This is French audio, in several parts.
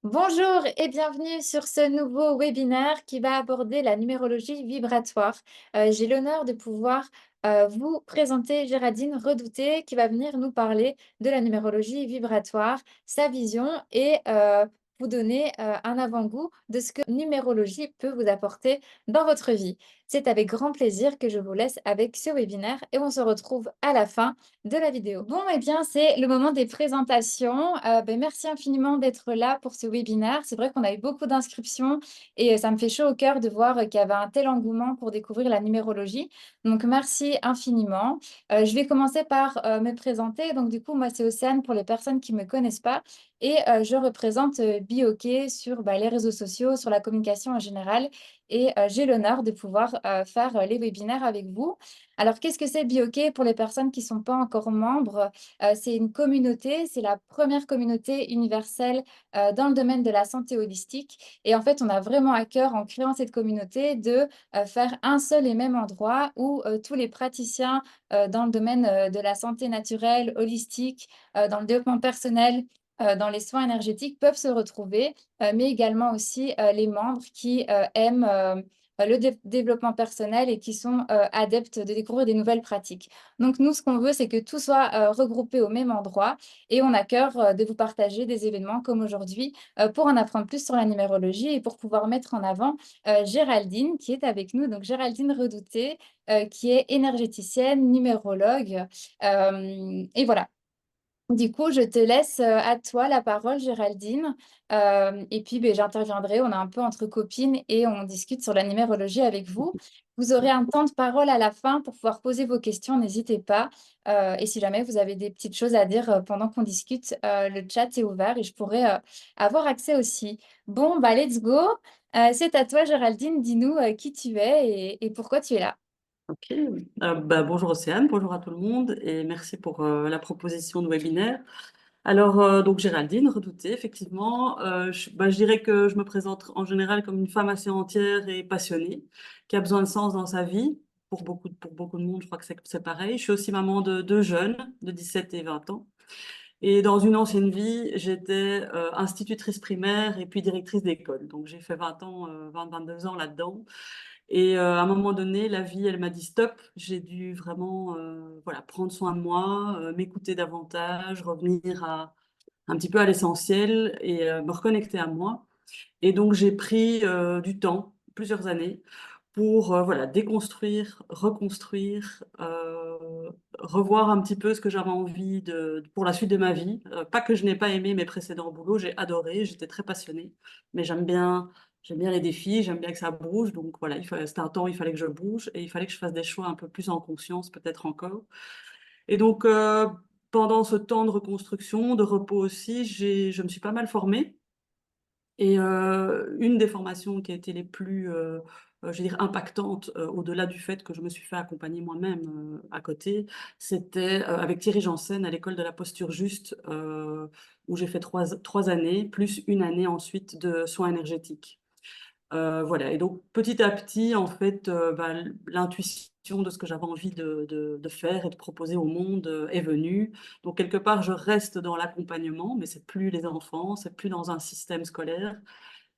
Bonjour et bienvenue sur ce nouveau webinaire qui va aborder la numérologie vibratoire. J'ai l'honneur de pouvoir vous présenter Géraldine Redouté qui va venir nous parler de la numérologie vibratoire, sa vision et vous donner un avant-goût de ce que numérologie peut vous apporter dans votre vie. C'est avec grand plaisir que je vous laisse avec ce webinaire et on se retrouve à la fin de la vidéo. Bon, eh bien, c'est le moment des présentations. Merci infiniment d'être là pour ce webinaire. C'est vrai qu'on a eu beaucoup d'inscriptions et ça me fait chaud au cœur de voir qu'il y avait un tel engouement pour découvrir la numérologie. Donc, merci infiniment. Je vais commencer par me présenter. Donc, du coup, moi, c'est Océane pour les personnes qui ne me connaissent pas. Et je représente Bioké sur les réseaux sociaux, sur la communication en général. Et j'ai l'honneur de pouvoir faire les webinaires avec vous. Alors, qu'est-ce que c'est Bioké pour les personnes qui ne sont pas encore membres? C'est une communauté, c'est la première communauté universelle dans le domaine de la santé holistique. Et en fait, on a vraiment à cœur, en créant cette communauté, de faire un seul et même endroit où tous les praticiens dans le domaine de la santé naturelle, holistique, dans le développement personnel, dans les soins énergétiques peuvent se retrouver, mais également aussi les membres qui aiment le développement personnel et qui sont adeptes de découvrir des nouvelles pratiques. Donc nous, ce qu'on veut, c'est que tout soit regroupé au même endroit et on a cœur de vous partager des événements comme aujourd'hui pour en apprendre plus sur la numérologie et pour pouvoir mettre en avant Géraldine qui est avec nous. Donc Géraldine Redouté, qui est énergéticienne, numérologue. Et voilà. Du coup, je te laisse à toi la parole, Géraldine. Et puis, j'interviendrai. On est un peu entre copines et on discute sur la numérologie avec vous. Vous aurez un temps de parole à la fin pour pouvoir poser vos questions. N'hésitez pas. Et si jamais vous avez des petites choses à dire pendant qu'on discute, le chat est ouvert et je pourrai avoir accès aussi. Bon, let's go. C'est à toi, Géraldine. Dis-nous qui tu es et pourquoi tu es là. Ok, bonjour Océane, bonjour à tout le monde et merci pour la proposition de webinaire. Alors, donc Géraldine Redouté, effectivement, je dirais que je me présente en général comme une femme assez entière et passionnée, qui a besoin de sens dans sa vie. Pour beaucoup de monde, je crois que c'est pareil. Je suis aussi maman de deux jeunes, de 17 et 20 ans. Et dans une ancienne vie, j'étais institutrice primaire et puis directrice d'école. Donc j'ai fait 20 ans, 22 ans là-dedans. Et à un moment donné, la vie, elle m'a dit stop. J'ai dû vraiment voilà, prendre soin de moi, m'écouter davantage, revenir un petit peu à l'essentiel et me reconnecter à moi. Et donc j'ai pris du temps, plusieurs années, pour voilà, déconstruire, reconstruire, revoir un petit peu ce que j'avais envie pour la suite de ma vie. Pas que je n'ai pas aimé mes précédents boulots, j'ai adoré, j'étais très passionnée, mais j'aime bien les défis, j'aime bien que ça bouge. Donc voilà, c'était un temps où il fallait que je bouge et il fallait que je fasse des choix un peu plus en conscience, peut-être encore. Et donc, pendant ce temps de reconstruction, de repos aussi, je me suis pas mal formée. Et une des formations qui a été les plus, je veux dire, impactantes, au-delà du fait que je me suis fait accompagner moi-même à côté, c'était avec Thierry Janssen à l'école de la posture juste, où j'ai fait trois années, plus une année ensuite de soins énergétiques. Voilà, et donc petit à petit, en fait, l'intuition de ce que j'avais envie de faire et de proposer au monde est venue. Donc quelque part, je reste dans l'accompagnement, mais c'est plus les enfants, c'est plus dans un système scolaire.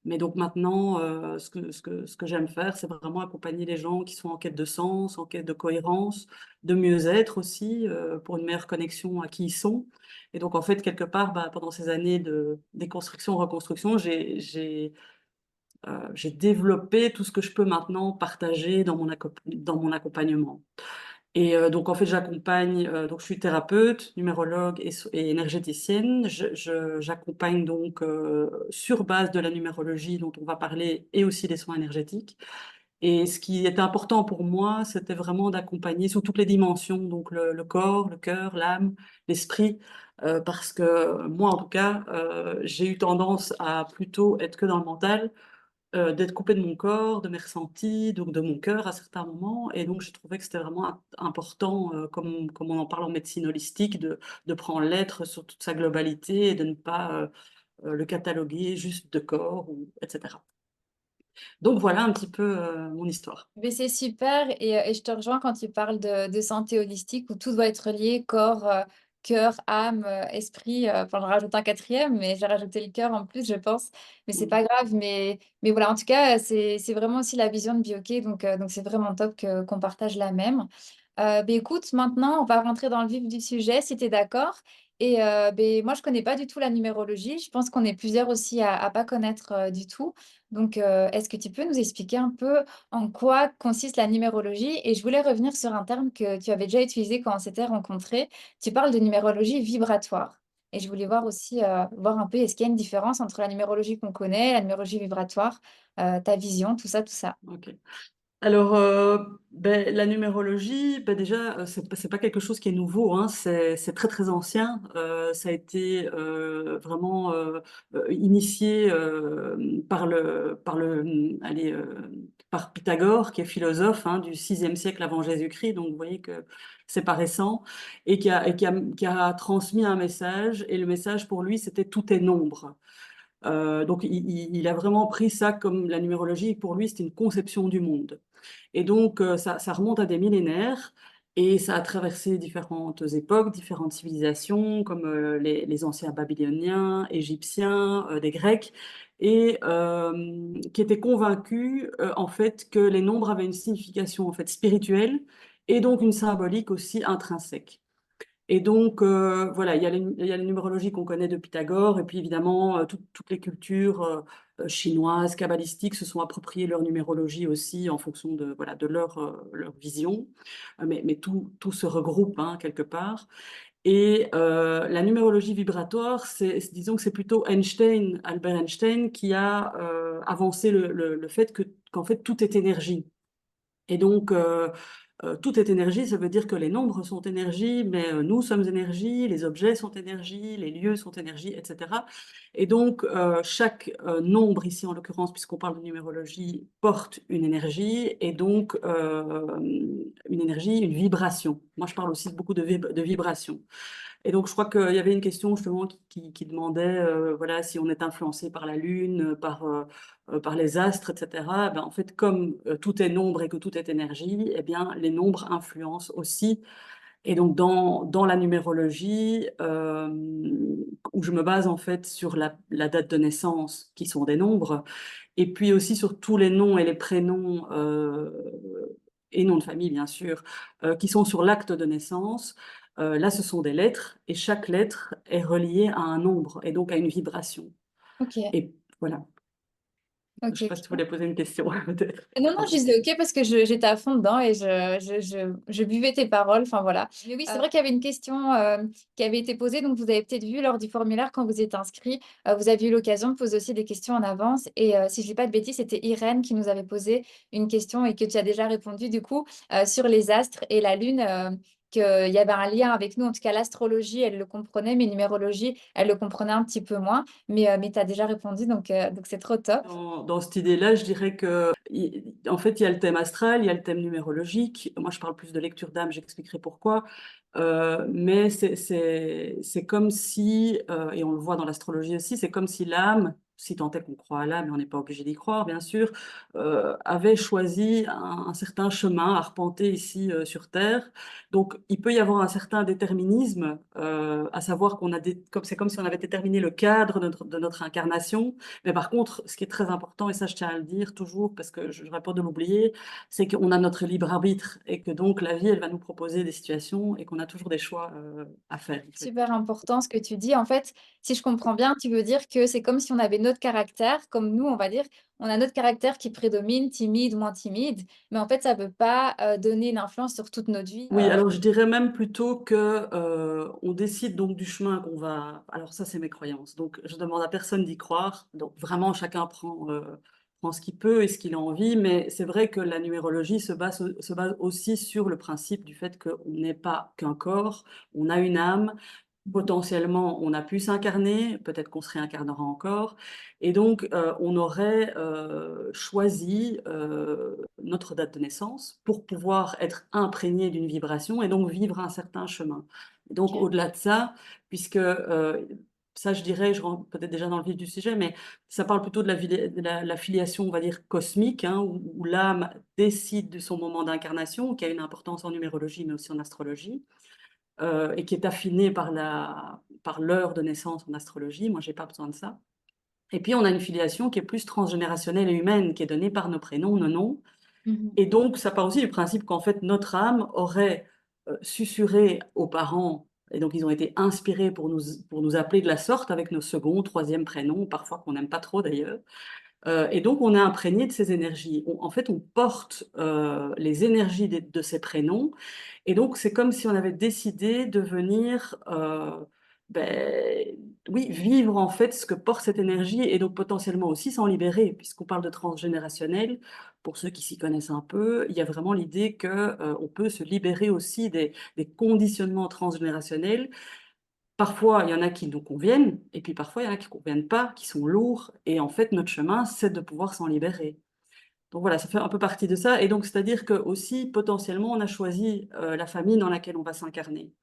Mais donc maintenant, ce que j'aime faire, c'est vraiment accompagner les gens qui sont en quête de sens, en quête de cohérence, de mieux-être aussi, pour une meilleure connexion à qui ils sont. Et donc en fait, quelque part, pendant ces années de déconstruction, reconstruction, j'ai développé tout ce que je peux maintenant partager dans mon accompagnement. Et donc, en fait, donc je suis thérapeute, numérologue et énergéticienne. J'accompagne donc sur base de la numérologie dont on va parler et aussi des soins énergétiques. Et ce qui était important pour moi, c'était vraiment d'accompagner sous toutes les dimensions, donc le corps, le cœur, l'âme, l'esprit, parce que moi, en tout cas, j'ai eu tendance à plutôt être que dans le mental, d'être coupée de mon corps, de mes ressentis, donc de mon cœur à certains moments. Et donc, je trouvais que c'était vraiment important, comme on en parle en médecine holistique, de prendre l'être sur toute sa globalité et de ne pas le cataloguer juste de corps, etc. Donc voilà un petit peu mon histoire. Mais c'est super et je te rejoins quand tu parles de santé holistique où tout doit être lié, corps, cœur, âme, esprit. Enfin, j'en rajoute un quatrième, mais j'ai rajouté le cœur en plus, je pense. Mais c'est Mm. pas grave. Mais voilà, en tout cas, c'est vraiment aussi la vision de Bioké. Donc c'est vraiment top qu'on partage la même. Ben écoute, maintenant, on va rentrer dans le vif du sujet, si tu es d'accord. Et ben, moi, je connais pas du tout la numérologie. Je pense qu'on est plusieurs aussi à pas connaître du tout. Donc, est-ce que tu peux nous expliquer un peu en quoi consiste la numérologie? Et je voulais revenir sur un terme que tu avais déjà utilisé quand on s'était rencontrés. Tu parles de numérologie vibratoire. Et je voulais voir aussi, voir un peu, est-ce qu'il y a une différence entre la numérologie qu'on connaît, la numérologie vibratoire, ta vision, tout ça, tout ça. Ok. Alors, ben, la numérologie, ben déjà, c'est pas quelque chose qui est nouveau, hein, c'est très très ancien. Ça a été vraiment initié par Pythagore, qui est philosophe hein, du 6e siècle avant Jésus-Christ. Donc, vous voyez que c'est pas récent et qui a transmis un message. Et le message pour lui, c'était tout est nombre. Donc, il a vraiment pris ça comme la numérologie. Pour lui, c'était une conception du monde. Et donc, ça remonte à des millénaires et ça a traversé différentes époques, différentes civilisations, comme les anciens babyloniens, égyptiens, des Grecs, et qui étaient convaincus, en fait, que les nombres avaient une signification, en fait, spirituelle et donc une symbolique aussi intrinsèque. Et donc, voilà, il y a la numérologie qu'on connaît de Pythagore, et puis évidemment, toutes les cultures chinoises, kabbalistiques se sont appropriées leur numérologie aussi en fonction de, voilà, de leur vision. Mais tout se regroupe hein, quelque part. Et la numérologie vibratoire, disons que c'est plutôt Einstein, Albert Einstein, qui a avancé le fait qu'en fait, tout est énergie. Et donc, tout est énergie, ça veut dire que les nombres sont énergie, mais nous sommes énergie, les objets sont énergie, les lieux sont énergie, etc. Et donc, chaque nombre, ici en l'occurrence, puisqu'on parle de numérologie, porte une énergie, et donc une énergie, une vibration. Moi, je parle aussi beaucoup de vibration. Et donc, je crois qu'il y avait une question justement qui demandait voilà, si on est influencé par la Lune, par les astres, etc. Ben, en fait, comme tout est nombre et que tout est énergie, eh bien, les nombres influencent aussi. Et donc, dans la numérologie, où je me base en fait sur la date de naissance, qui sont des nombres, et puis aussi sur tous les noms et les prénoms, et noms de famille, bien sûr, qui sont sur l'acte de naissance. Là, ce sont des lettres, et chaque lettre est reliée à un nombre, et donc à une vibration. Ok, Et voilà. Je ne ok, sais pas si tu ok. voulais poser une question, peut-être. Non, non, je Pardon. disais ok parce que j'étais à fond dedans et je buvais tes paroles. Enfin voilà. Mais oui, c'est vrai qu'il y avait une question qui avait été posée. Donc, vous avez peut-être vu lors du formulaire quand vous êtes inscrit, vous avez eu l'occasion de poser aussi des questions en avance. Et si je ne dis pas de bêtises, c'était Irène qui nous avait posé une question et que tu as déjà répondu du coup sur les astres et la Lune. Qu'il y avait un lien avec nous, en tout cas l'astrologie, elle le comprenait, mais numérologie, elle le comprenait un petit peu moins. Mais tu as déjà répondu, donc c'est trop top. Dans cette idée-là, je dirais que, en fait, il y a le thème astral, il y a le thème numérologique. Moi, je parle plus de lecture d'âme, j'expliquerai pourquoi. Mais c'est comme si, et on le voit dans l'astrologie aussi, c'est comme si l'âme, si tant est qu'on croit à l'âme, et on n'est pas obligé d'y croire, bien sûr, avait choisi un certain chemin à arpenter ici sur Terre. Donc, il peut y avoir un certain déterminisme, à savoir comme c'est comme si on avait déterminé le cadre de notre incarnation. Mais par contre, ce qui est très important, et ça je tiens à le dire toujours parce que je n'aurais peur de l'oublier, c'est qu'on a notre libre arbitre et que donc la vie, elle va nous proposer des situations et qu'on a toujours des choix à faire. En fait. Super important ce que tu dis. En fait, si je comprends bien, tu veux dire que c'est comme si on avait notre caractère, comme nous, on va dire, on a notre caractère qui prédomine, timide, moins timide, mais en fait, ça ne veut pas donner une influence sur toute notre vie. Oui, alors je dirais même plutôt que on décide donc du chemin qu'on va. Alors ça, c'est mes croyances. Donc je demande à personne d'y croire. Donc vraiment, chacun prend ce qu'il peut et ce qu'il a envie. Mais c'est vrai que la numérologie se base aussi sur le principe du fait qu'on n'est pas qu'un corps, on a une âme. Potentiellement, on a pu s'incarner, peut-être qu'on se réincarnera encore, et donc on aurait choisi notre date de naissance pour pouvoir être imprégné d'une vibration et donc vivre un certain chemin. Et donc Ok. au-delà de ça, puisque ça, je dirais, je rentre peut-être déjà dans le vif du sujet, mais ça parle plutôt de la filiation, on va dire, cosmique, hein, où l'âme décide de son moment d'incarnation, qui a une importance en numérologie, mais aussi en astrologie, et qui est affinée par l'heure de naissance en astrologie. Moi, j'ai pas besoin de ça. Et puis, on a une filiation qui est plus transgénérationnelle et humaine, qui est donnée par nos prénoms, nos noms. Mhm. Et donc, ça part aussi du principe qu'en fait, notre âme aurait susurré aux parents, et donc ils ont été inspirés pour nous appeler de la sorte avec nos second, troisième prénoms, parfois qu'on n'aime pas trop d'ailleurs. Et donc, on est imprégné de ces énergies. En fait, on porte les énergies de ces prénoms. Et donc, c'est comme si on avait décidé de venir, ben, oui, vivre en fait ce que porte cette énergie et donc potentiellement aussi s'en libérer, puisqu'on parle de transgénérationnel. Pour ceux qui s'y connaissent un peu, il y a vraiment l'idée que on peut se libérer aussi des conditionnements transgénérationnels. Parfois, il y en a qui nous conviennent, et puis parfois, il y en a qui ne conviennent pas, qui sont lourds. Et en fait, notre chemin, c'est de pouvoir s'en libérer. Donc voilà, ça fait un peu partie de ça. Et donc, c'est-à-dire que aussi, potentiellement, on a choisi la famille dans laquelle on va s'incarner.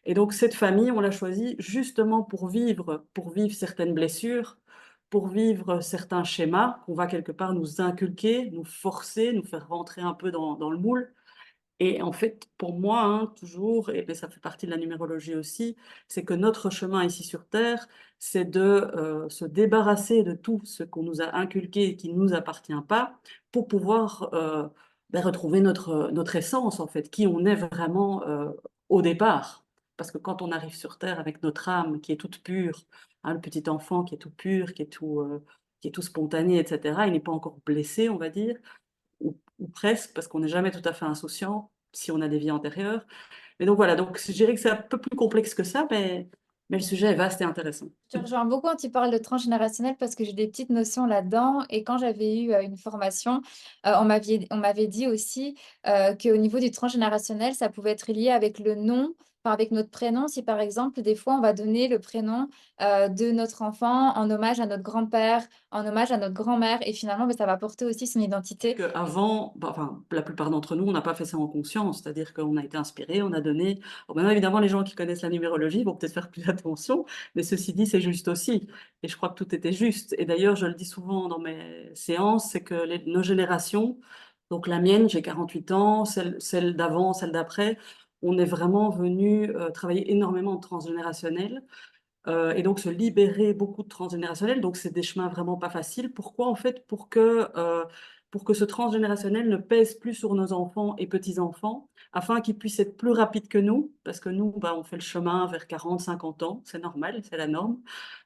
Et donc, cette famille, on l'a choisie justement pour vivre certaines blessures, pour vivre certains schémas qu'on va quelque part nous inculquer, nous forcer, nous faire rentrer un peu dans le moule. Et en fait, pour moi, hein, toujours, et ben, ça fait partie de la numérologie aussi, c'est que notre chemin ici sur Terre, c'est de se débarrasser de tout ce qu'on nous a inculqué et qui ne nous appartient pas pour pouvoir ben, retrouver notre essence, en fait, qui on est vraiment au départ. Parce que quand on arrive sur Terre avec notre âme qui est toute pure, hein, le petit enfant qui est tout pur, qui est tout spontané, etc., il n'est pas encore blessé, on va dire ou presque, parce qu'on n'est jamais tout à fait insouciant si on a des vies antérieures. Mais donc voilà, donc je dirais que c'est un peu plus complexe que ça, mais le sujet est vaste et intéressant. Je te rejoins beaucoup quand tu parles de transgénérationnel parce que j'ai des petites notions là-dedans. Et quand j'avais eu une formation, on m'avait dit aussi qu'au niveau du transgénérationnel, ça pouvait être lié avec le nom, enfin, avec notre prénom. Si par exemple, des fois, on va donner le prénom de notre enfant en hommage à notre grand-père, en hommage à notre grand-mère. Et finalement, ben, ça va porter aussi son identité. Qu'avant, bah, enfin, la plupart d'entre nous, on n'a pas fait ça en conscience, c'est-à-dire qu'on a été inspiré, on a donné. Bon, maintenant, évidemment, les gens qui connaissent la numérologie vont peut-être faire plus attention, mais ceci dit, c'est juste aussi. Et je crois que tout était juste. Et d'ailleurs, je le dis souvent dans mes séances, c'est que nos générations, donc la mienne, j'ai 48 ans, celle d'avant, celle d'après, on est vraiment venu travailler énormément de transgénérationnel. Et donc se libérer beaucoup de transgénérationnel. Donc c'est des chemins vraiment pas faciles. Pourquoi en fait? Pour que ce transgénérationnel ne pèse plus sur nos enfants et petits-enfants, afin qu'ils puissent être plus rapides que nous, parce que nous, bah, on fait le chemin vers 40, 50 ans, c'est normal, c'est la norme.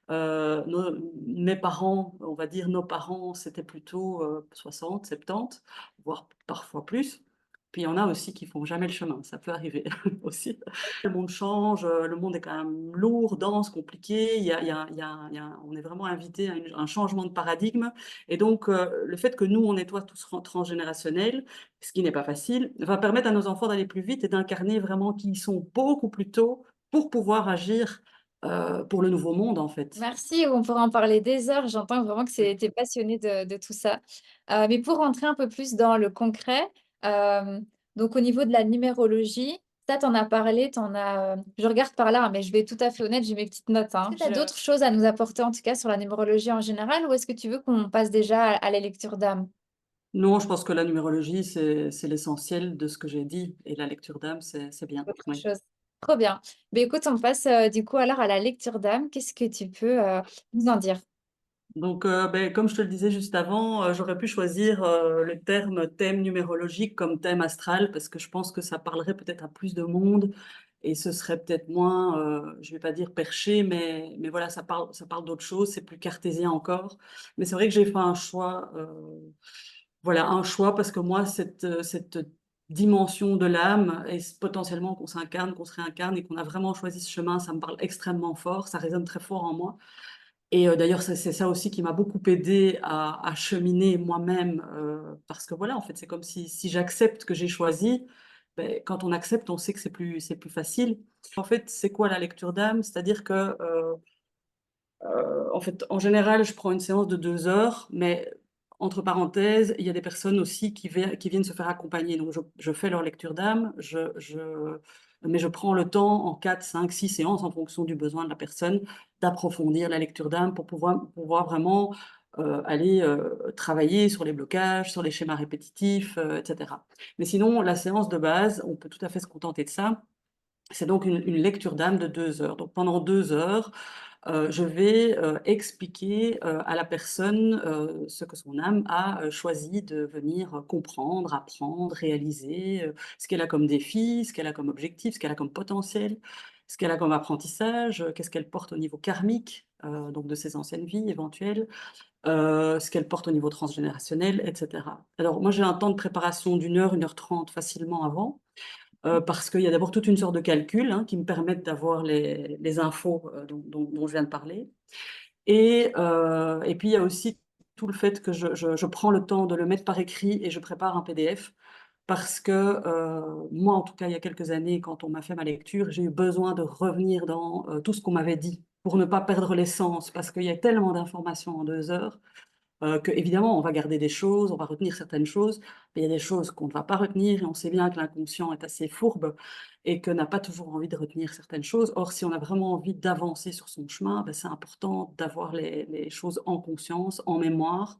Mes parents, on va dire nos parents, c'était plutôt 60, 70, voire parfois plus. Puis il y en a aussi qui font jamais le chemin, ça peut arriver aussi. Le monde change, le monde est quand même lourd, dense, compliqué. On est vraiment invité à un changement de paradigme. Et donc, le fait que nous, on nettoie tous transgénérationnels, ce qui n'est pas facile, va permettre à nos enfants d'aller plus vite et d'incarner vraiment qui ils sont beaucoup plus tôt pour pouvoir agir pour le nouveau monde, en fait. Merci, on pourra en parler des heures. J'entends vraiment que tu es passionné de tout ça. Mais pour rentrer un peu plus dans le concret, euh, donc au niveau de la numérologie, ça, t'en as parlé, je regarde par là, hein, mais je vais être tout à fait honnête, j'ai mes petites notes, hein. Est-ce que tu as d'autres choses à nous apporter, en tout cas, sur la numérologie en général, ou est-ce que tu veux qu'on passe déjà à la lecture d'âme? Non, je pense que la numérologie, c'est l'essentiel de ce que j'ai dit. Et la lecture d'âme, c'est bien. Autre Oui. chose. Trop bien. Mais écoute, on passe du coup alors à la lecture d'âme. Qu'est-ce que tu peux nous en dire? Donc, ben, comme je te le disais juste avant, j'aurais pu choisir le terme thème numérologique comme thème astral parce que je pense que ça parlerait peut-être à plus de monde et ce serait peut-être moins, je vais pas dire perché, mais voilà, ça parle d'autre chose, c'est plus cartésien encore. Mais c'est vrai que j'ai fait un choix, voilà, un choix parce que moi, cette dimension de l'âme et potentiellement qu'on s'incarne, qu'on se réincarne et qu'on a vraiment choisi ce chemin, ça me parle extrêmement fort, ça résonne très fort en moi. Et d'ailleurs, c'est ça aussi qui m'a beaucoup aidé à cheminer moi-même, parce que voilà, en fait, c'est comme si j'accepte que j'ai choisi. Ben, quand on accepte, on sait que c'est plus facile. En fait, c'est quoi la lecture d'âme? C'est-à-dire que, en fait, en général, je prends une séance de 2 heures, mais entre parenthèses, il y a des personnes aussi qui viennent se faire accompagner. Donc, je fais leur lecture d'âme, mais je prends le temps en 4, 5, 6 séances en fonction du besoin de la personne d'approfondir la lecture d'âme pour pouvoir vraiment aller travailler sur les blocages, sur les schémas répétitifs, etc. Mais sinon, la séance de base, on peut tout à fait se contenter de ça. C'est donc une lecture d'âme de 2 heures. Donc pendant 2 heures, je vais expliquer à la personne ce que son âme a choisi de venir comprendre, apprendre, réaliser, ce qu'elle a comme défi, ce qu'elle a comme objectif, ce qu'elle a comme potentiel, ce qu'elle a comme apprentissage, qu'est-ce qu'elle porte au niveau karmique, donc de ses anciennes vies éventuelles, ce qu'elle porte au niveau transgénérationnel, etc. Alors moi j'ai un temps de préparation d'1 heure 30 facilement avant, parce qu'il y a d'abord toute une sorte de calcul hein, qui me permettent d'avoir les infos dont je viens de parler. Et puis il y a aussi tout le fait que je prends le temps de le mettre par écrit et je prépare un PDF parce que moi, en tout cas, il y a quelques années, quand on m'a fait ma lecture, j'ai eu besoin de revenir dans tout ce qu'on m'avait dit pour ne pas perdre l'essence, parce qu'il y a tellement d'informations en 2 heures que évidemment, on va garder des choses, on va retenir certaines choses, mais il y a des choses qu'on ne va pas retenir et on sait bien que l'inconscient est assez fourbe et que n'a pas toujours envie de retenir certaines choses. Or, si on a vraiment envie d'avancer sur son chemin, ben, c'est important d'avoir les choses en conscience, en mémoire,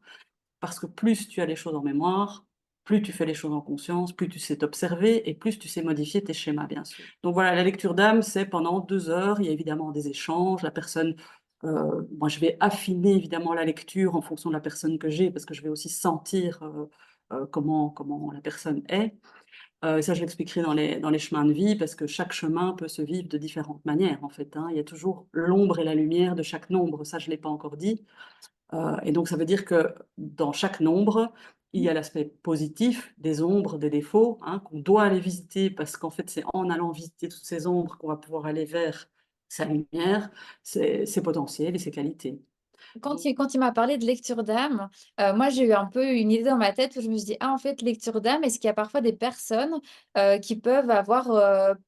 parce que plus tu as les choses en mémoire, plus tu fais les choses en conscience, plus tu sais t'observer et plus tu sais modifier tes schémas, bien sûr. Donc voilà, la lecture d'âme, c'est pendant 2 heures. Il y a évidemment des échanges. La personne, moi, je vais affiner évidemment la lecture en fonction de la personne que j'ai, parce que je vais aussi sentir comment la personne est. Ça, je l'expliquerai dans les chemins de vie, parce que chaque chemin peut se vivre de différentes manières, en fait, hein. Il y a toujours l'ombre et la lumière de chaque nombre. Ça, je ne l'ai pas encore dit. Et donc ça veut dire que dans chaque nombre, il y a l'aspect positif des ombres, des défauts, hein, qu'on doit aller visiter parce qu'en fait, c'est en allant visiter toutes ces ombres qu'on va pouvoir aller vers sa lumière, ses potentiels et ses qualités. Donc Quand il m'a parlé de lecture d'âme, moi j'ai eu un peu une idée dans ma tête où je me suis dit, ah en fait, lecture d'âme, est-ce qu'il y a parfois des personnes qui peuvent avoir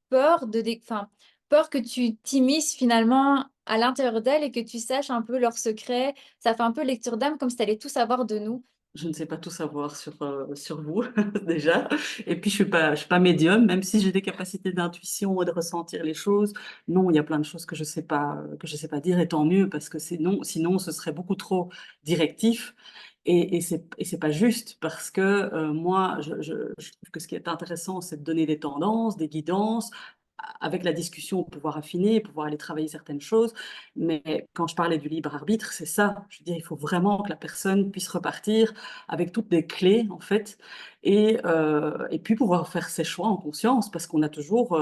peur enfin, peur que tu t'immisces finalement à l'intérieur d'elles et que tu saches un peu leurs secrets. Ça fait un peu lecture d'âme comme si tu allais tout savoir de nous. je ne sais pas tout savoir sur vous déjà. Et puis je suis pas médium, même si j'ai des capacités d'intuition et de ressentir les choses. Non, il y a plein de choses que je sais pas dire, et tant mieux, parce que sinon ce serait beaucoup trop directif. Et c'est pas juste, parce que moi, je trouve que ce qui est intéressant, c'est de donner des tendances, des guidances, avec la discussion, pouvoir affiner, pouvoir aller travailler certaines choses. Mais quand je parlais du libre arbitre, c'est ça. Je veux dire, il faut vraiment que la personne puisse repartir avec toutes les clés, en fait, et puis pouvoir faire ses choix en conscience, parce qu'on a toujours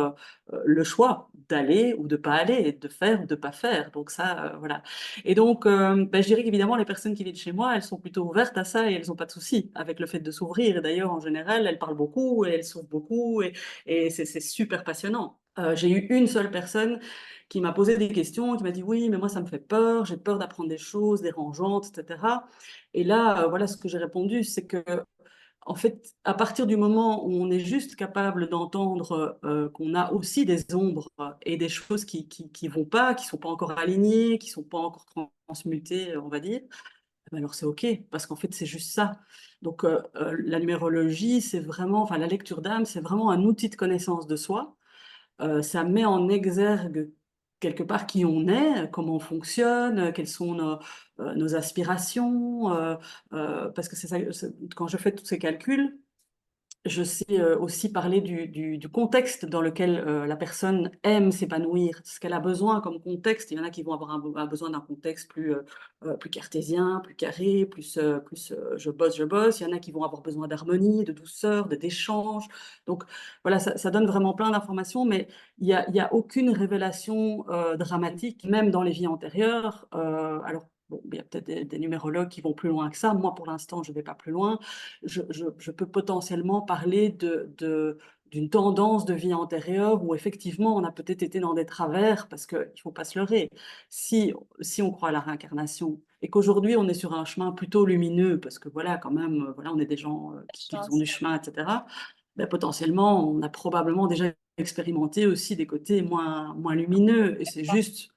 le choix d'aller ou de pas aller, de faire ou de pas faire. Donc ça, voilà. Et donc, ben, je dirais qu'évidemment, les personnes qui viennent chez moi, elles sont plutôt ouvertes à ça et elles n'ont pas de souci avec le fait de s'ouvrir. Et d'ailleurs, en général, elles parlent beaucoup et elles s'ouvrent beaucoup et c'est super passionnant. J'ai eu une seule personne qui m'a posé des questions, qui m'a dit oui, mais moi ça me fait peur, j'ai peur d'apprendre des choses dérangeantes, etc. Et là, voilà ce que j'ai répondu, c'est que en fait, à partir du moment où on est juste capable d'entendre qu'on a aussi des ombres et des choses qui vont pas, qui sont pas encore alignées, qui sont pas encore transmutées, on va dire, eh ben alors c'est OK, parce qu'en fait c'est juste ça. Donc la numérologie, c'est vraiment, enfin la lecture d'âme, c'est vraiment un outil de connaissance de soi. Ça met en exergue quelque part qui on est, comment on fonctionne, quelles sont nos aspirations, parce que c'est ça, quand je fais tous ces calculs, je sais aussi parler du contexte dans lequel la personne aime s'épanouir, ce qu'elle a besoin comme contexte. Il y en a qui vont avoir un besoin d'un contexte plus cartésien, plus carré, plus je bosse, je bosse. Il y en a qui vont avoir besoin d'harmonie, de douceur, d'échange. Donc voilà, ça donne vraiment plein d'informations, mais il y a aucune révélation dramatique, même dans les vies antérieures. Alors, bon, il y a peut-être des numérologues qui vont plus loin que ça. Moi, pour l'instant, je ne vais pas plus loin. Je peux potentiellement parler d'une tendance de vie antérieure où effectivement on a peut-être été dans des travers, parce qu'il ne faut pas se leurrer. Si on croit à la réincarnation et qu'aujourd'hui on est sur un chemin plutôt lumineux, parce que voilà, quand même, voilà, on est des gens qui font Chance. du chemin, etc., ben, potentiellement on a probablement déjà expérimenté aussi des côtés moins lumineux, et c'est juste,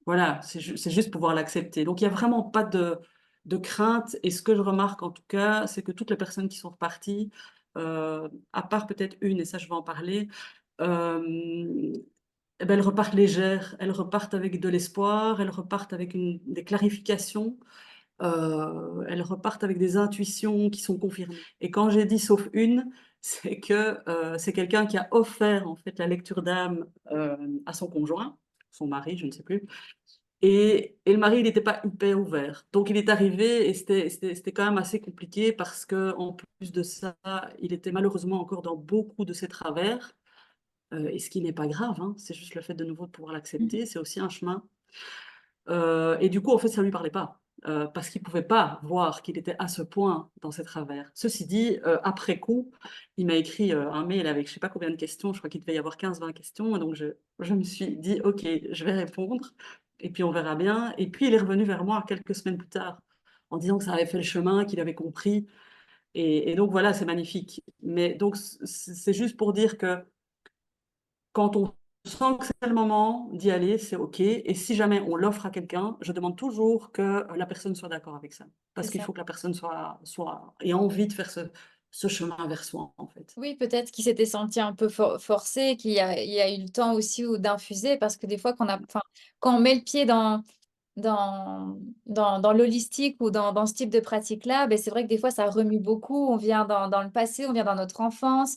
voilà, c'est juste pouvoir l'accepter. Donc il n'y a vraiment pas de crainte. Et ce que je remarque en tout cas, c'est que toutes les personnes qui sont reparties, à part peut-être une, et ça je vais en parler, euh, eh ben, elles repartent légères, elles repartent avec de l'espoir, elles repartent avec des clarifications, elles repartent avec des intuitions qui sont confirmées. Et quand j'ai dit sauf une, c'est que c'est quelqu'un qui a offert en fait la lecture d'âme à son conjoint, son mari, je ne sais plus. Et le mari, il n'était pas hyper ouvert. Donc, il est arrivé et c'était quand même assez compliqué parce que en plus de ça, il était malheureusement encore dans beaucoup de ses travers. Et ce qui n'est pas grave, hein, c'est juste le fait de nouveau de pouvoir l'accepter, c'est aussi un chemin. Et du coup, en fait, ça ne lui parlait pas. Parce qu'il ne pouvait pas voir qu'il était à ce point dans ses travers. Ceci dit, après coup, il m'a écrit un mail avec je ne sais pas combien de questions, je crois qu'il devait y avoir 15-20 questions, et donc je me suis dit, ok, je vais répondre, et puis on verra bien. Et puis il est revenu vers moi quelques semaines plus tard, en disant que ça avait fait le chemin, qu'il avait compris, et donc voilà, c'est magnifique. Mais donc c'est juste pour dire que quand on sent que c'est le moment d'y aller, c'est OK. Et si jamais on l'offre à quelqu'un, je demande toujours que la personne soit d'accord avec ça. C'est Parce qu'il ça. faut que la personne ait envie de faire ce chemin vers soi, en fait. Oui, peut-être qu'il s'était senti un peu forcé, il y a eu le temps aussi d'infuser, parce que des fois, enfin, quand on met le pied dans, dans l'holistique ou dans ce type de pratique-là, ben, c'est vrai que des fois, ça remue beaucoup. On vient dans le passé, on vient dans notre enfance.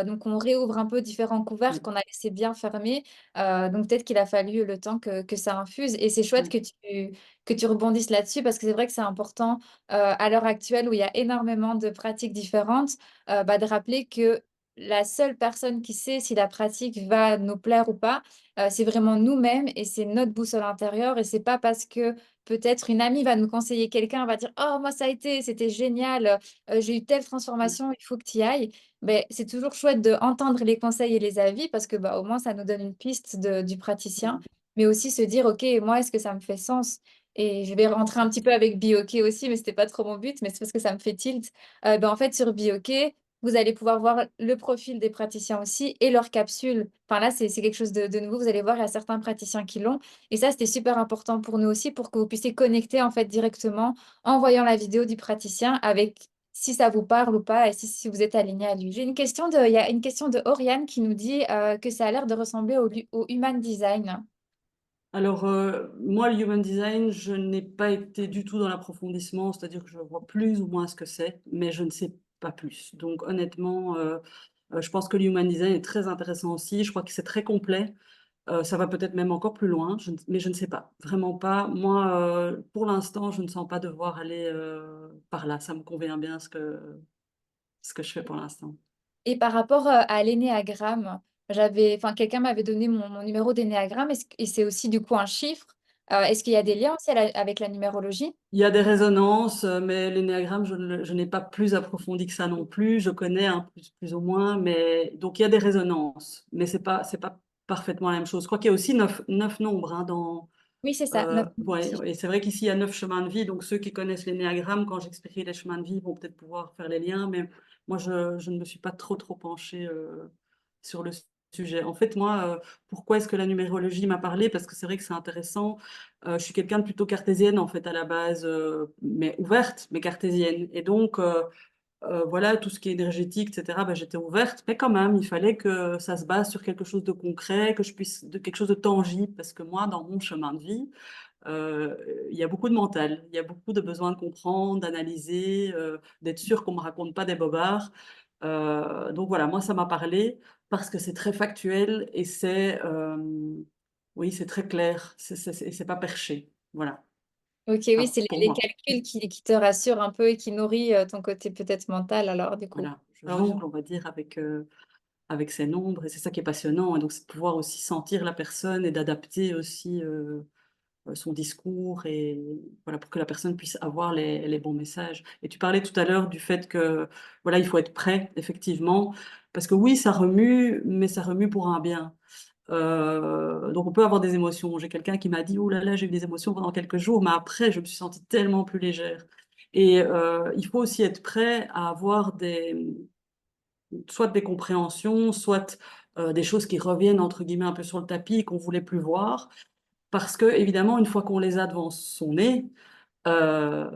Donc, on réouvre un peu différents couvercles Oui, qu'on a laissé bien fermés. Donc, peut-être qu'il a fallu le temps que ça infuse. Et c'est chouette oui, que tu rebondisses là-dessus, parce que c'est vrai que c'est important à l'heure actuelle où il y a énormément de pratiques différentes, bah, de rappeler que la seule personne qui sait si la pratique va nous plaire ou pas, c'est vraiment nous-mêmes et c'est notre boussole intérieure. Et c'est pas parce que peut-être une amie va nous conseiller quelqu'un, va dire: «Oh, moi, ça a été, c'était génial, j'ai eu telle transformation, il faut que tu y ailles». Mais c'est toujours chouette d'entendre les conseils et les avis, parce que bah, au moins, ça nous donne une piste du praticien. Mais aussi se dire: «Ok, moi, est-ce que ça me fait sens?» Et je vais rentrer un petit peu avec BioK aussi, mais c'était pas trop mon but, mais c'est parce que ça me fait tilt. Ben, en fait, sur BioK, vous allez pouvoir voir le profil des praticiens aussi et leurs capsules. Enfin là, c'est quelque chose de nouveau. Vous allez voir, il y a certains praticiens qui l'ont. Et ça, c'était super important pour nous aussi, pour que vous puissiez connecter en fait directement en voyant la vidéo du praticien avec si ça vous parle ou pas et si vous êtes aligné à lui. Il y a une question de Oriane qui nous dit que ça a l'air de ressembler au Human Design. Alors, moi, le Human Design, je n'ai pas été du tout dans l'approfondissement, c'est-à-dire que je vois plus ou moins ce que c'est, mais je ne sais pas plus. Donc, honnêtement, je pense que le Human Design est très intéressant aussi. Je crois que c'est très complet. Ça va peut-être même encore plus loin, mais je ne sais pas, vraiment pas. Moi, pour l'instant, je ne sens pas devoir aller par là. Ça me convient bien ce que je fais pour l'instant. Et par rapport à l'énéagramme, enfin, quelqu'un m'avait donné mon numéro d'énéagramme et c'est aussi du coup un chiffre. Est-ce qu'il y a des liens aussi avec la numérologie? Il y a des résonances, mais l'énéagramme, je n'ai pas plus approfondi que ça non plus. Je connais un plus ou moins, mais donc il y a des résonances, mais c'est pas parfaitement la même chose. Je crois qu'il y a aussi neuf nombres hein, dans. Oui, c'est ça. Neuf Ouais, aussi. et c'est vrai qu'ici il y a 9 chemins de vie, donc ceux qui connaissent l'énéagramme, quand j'expliquerai les chemins de vie, vont peut-être pouvoir faire les liens, mais moi je ne me suis pas trop penchée sur le sujet. En fait, moi, pourquoi est-ce que la numérologie m'a parlé? Parce que c'est vrai que c'est intéressant. Je suis quelqu'un de plutôt cartésienne en fait à la base, mais ouverte, mais cartésienne. Et donc voilà, tout ce qui est énergétique, etc., ben, j'étais ouverte, mais quand même, il fallait que ça se base sur quelque chose de concret, que je puisse, de quelque chose de tangible, parce que moi, dans mon chemin de vie, euh, il y a beaucoup de mental, il y a beaucoup de besoin de comprendre, d'analyser, d'être sûr qu'on me raconte pas des bobards. Donc voilà, moi, ça m'a parlé parce que c'est très factuel et oui, c'est très clair, c'est pas perché. Voilà. Ok, oui, Enfin, c'est pour les moi. calculs qui te rassurent un peu et qui nourrit ton côté peut-être mental alors du coup. Voilà, je jongle, on va dire, avec ses nombres et c'est ça qui est passionnant. Et donc, c'est de pouvoir aussi sentir la personne et d'adapter aussi son discours et voilà, pour que la personne puisse avoir les bons messages. Et tu parlais tout à l'heure du fait que voilà, il faut être prêt, effectivement, parce que oui, ça remue, mais ça remue pour un bien. Donc on peut avoir des émotions. J'ai quelqu'un qui m'a dit, oh là là, j'ai eu des émotions pendant quelques jours, mais après, je me suis sentie tellement plus légère. Et il faut aussi être prêt à avoir soit des compréhensions, soit des choses qui reviennent entre guillemets un peu sur le tapis et qu'on voulait plus voir. Parce que, évidemment, une fois qu'on les a devant son nez, euh,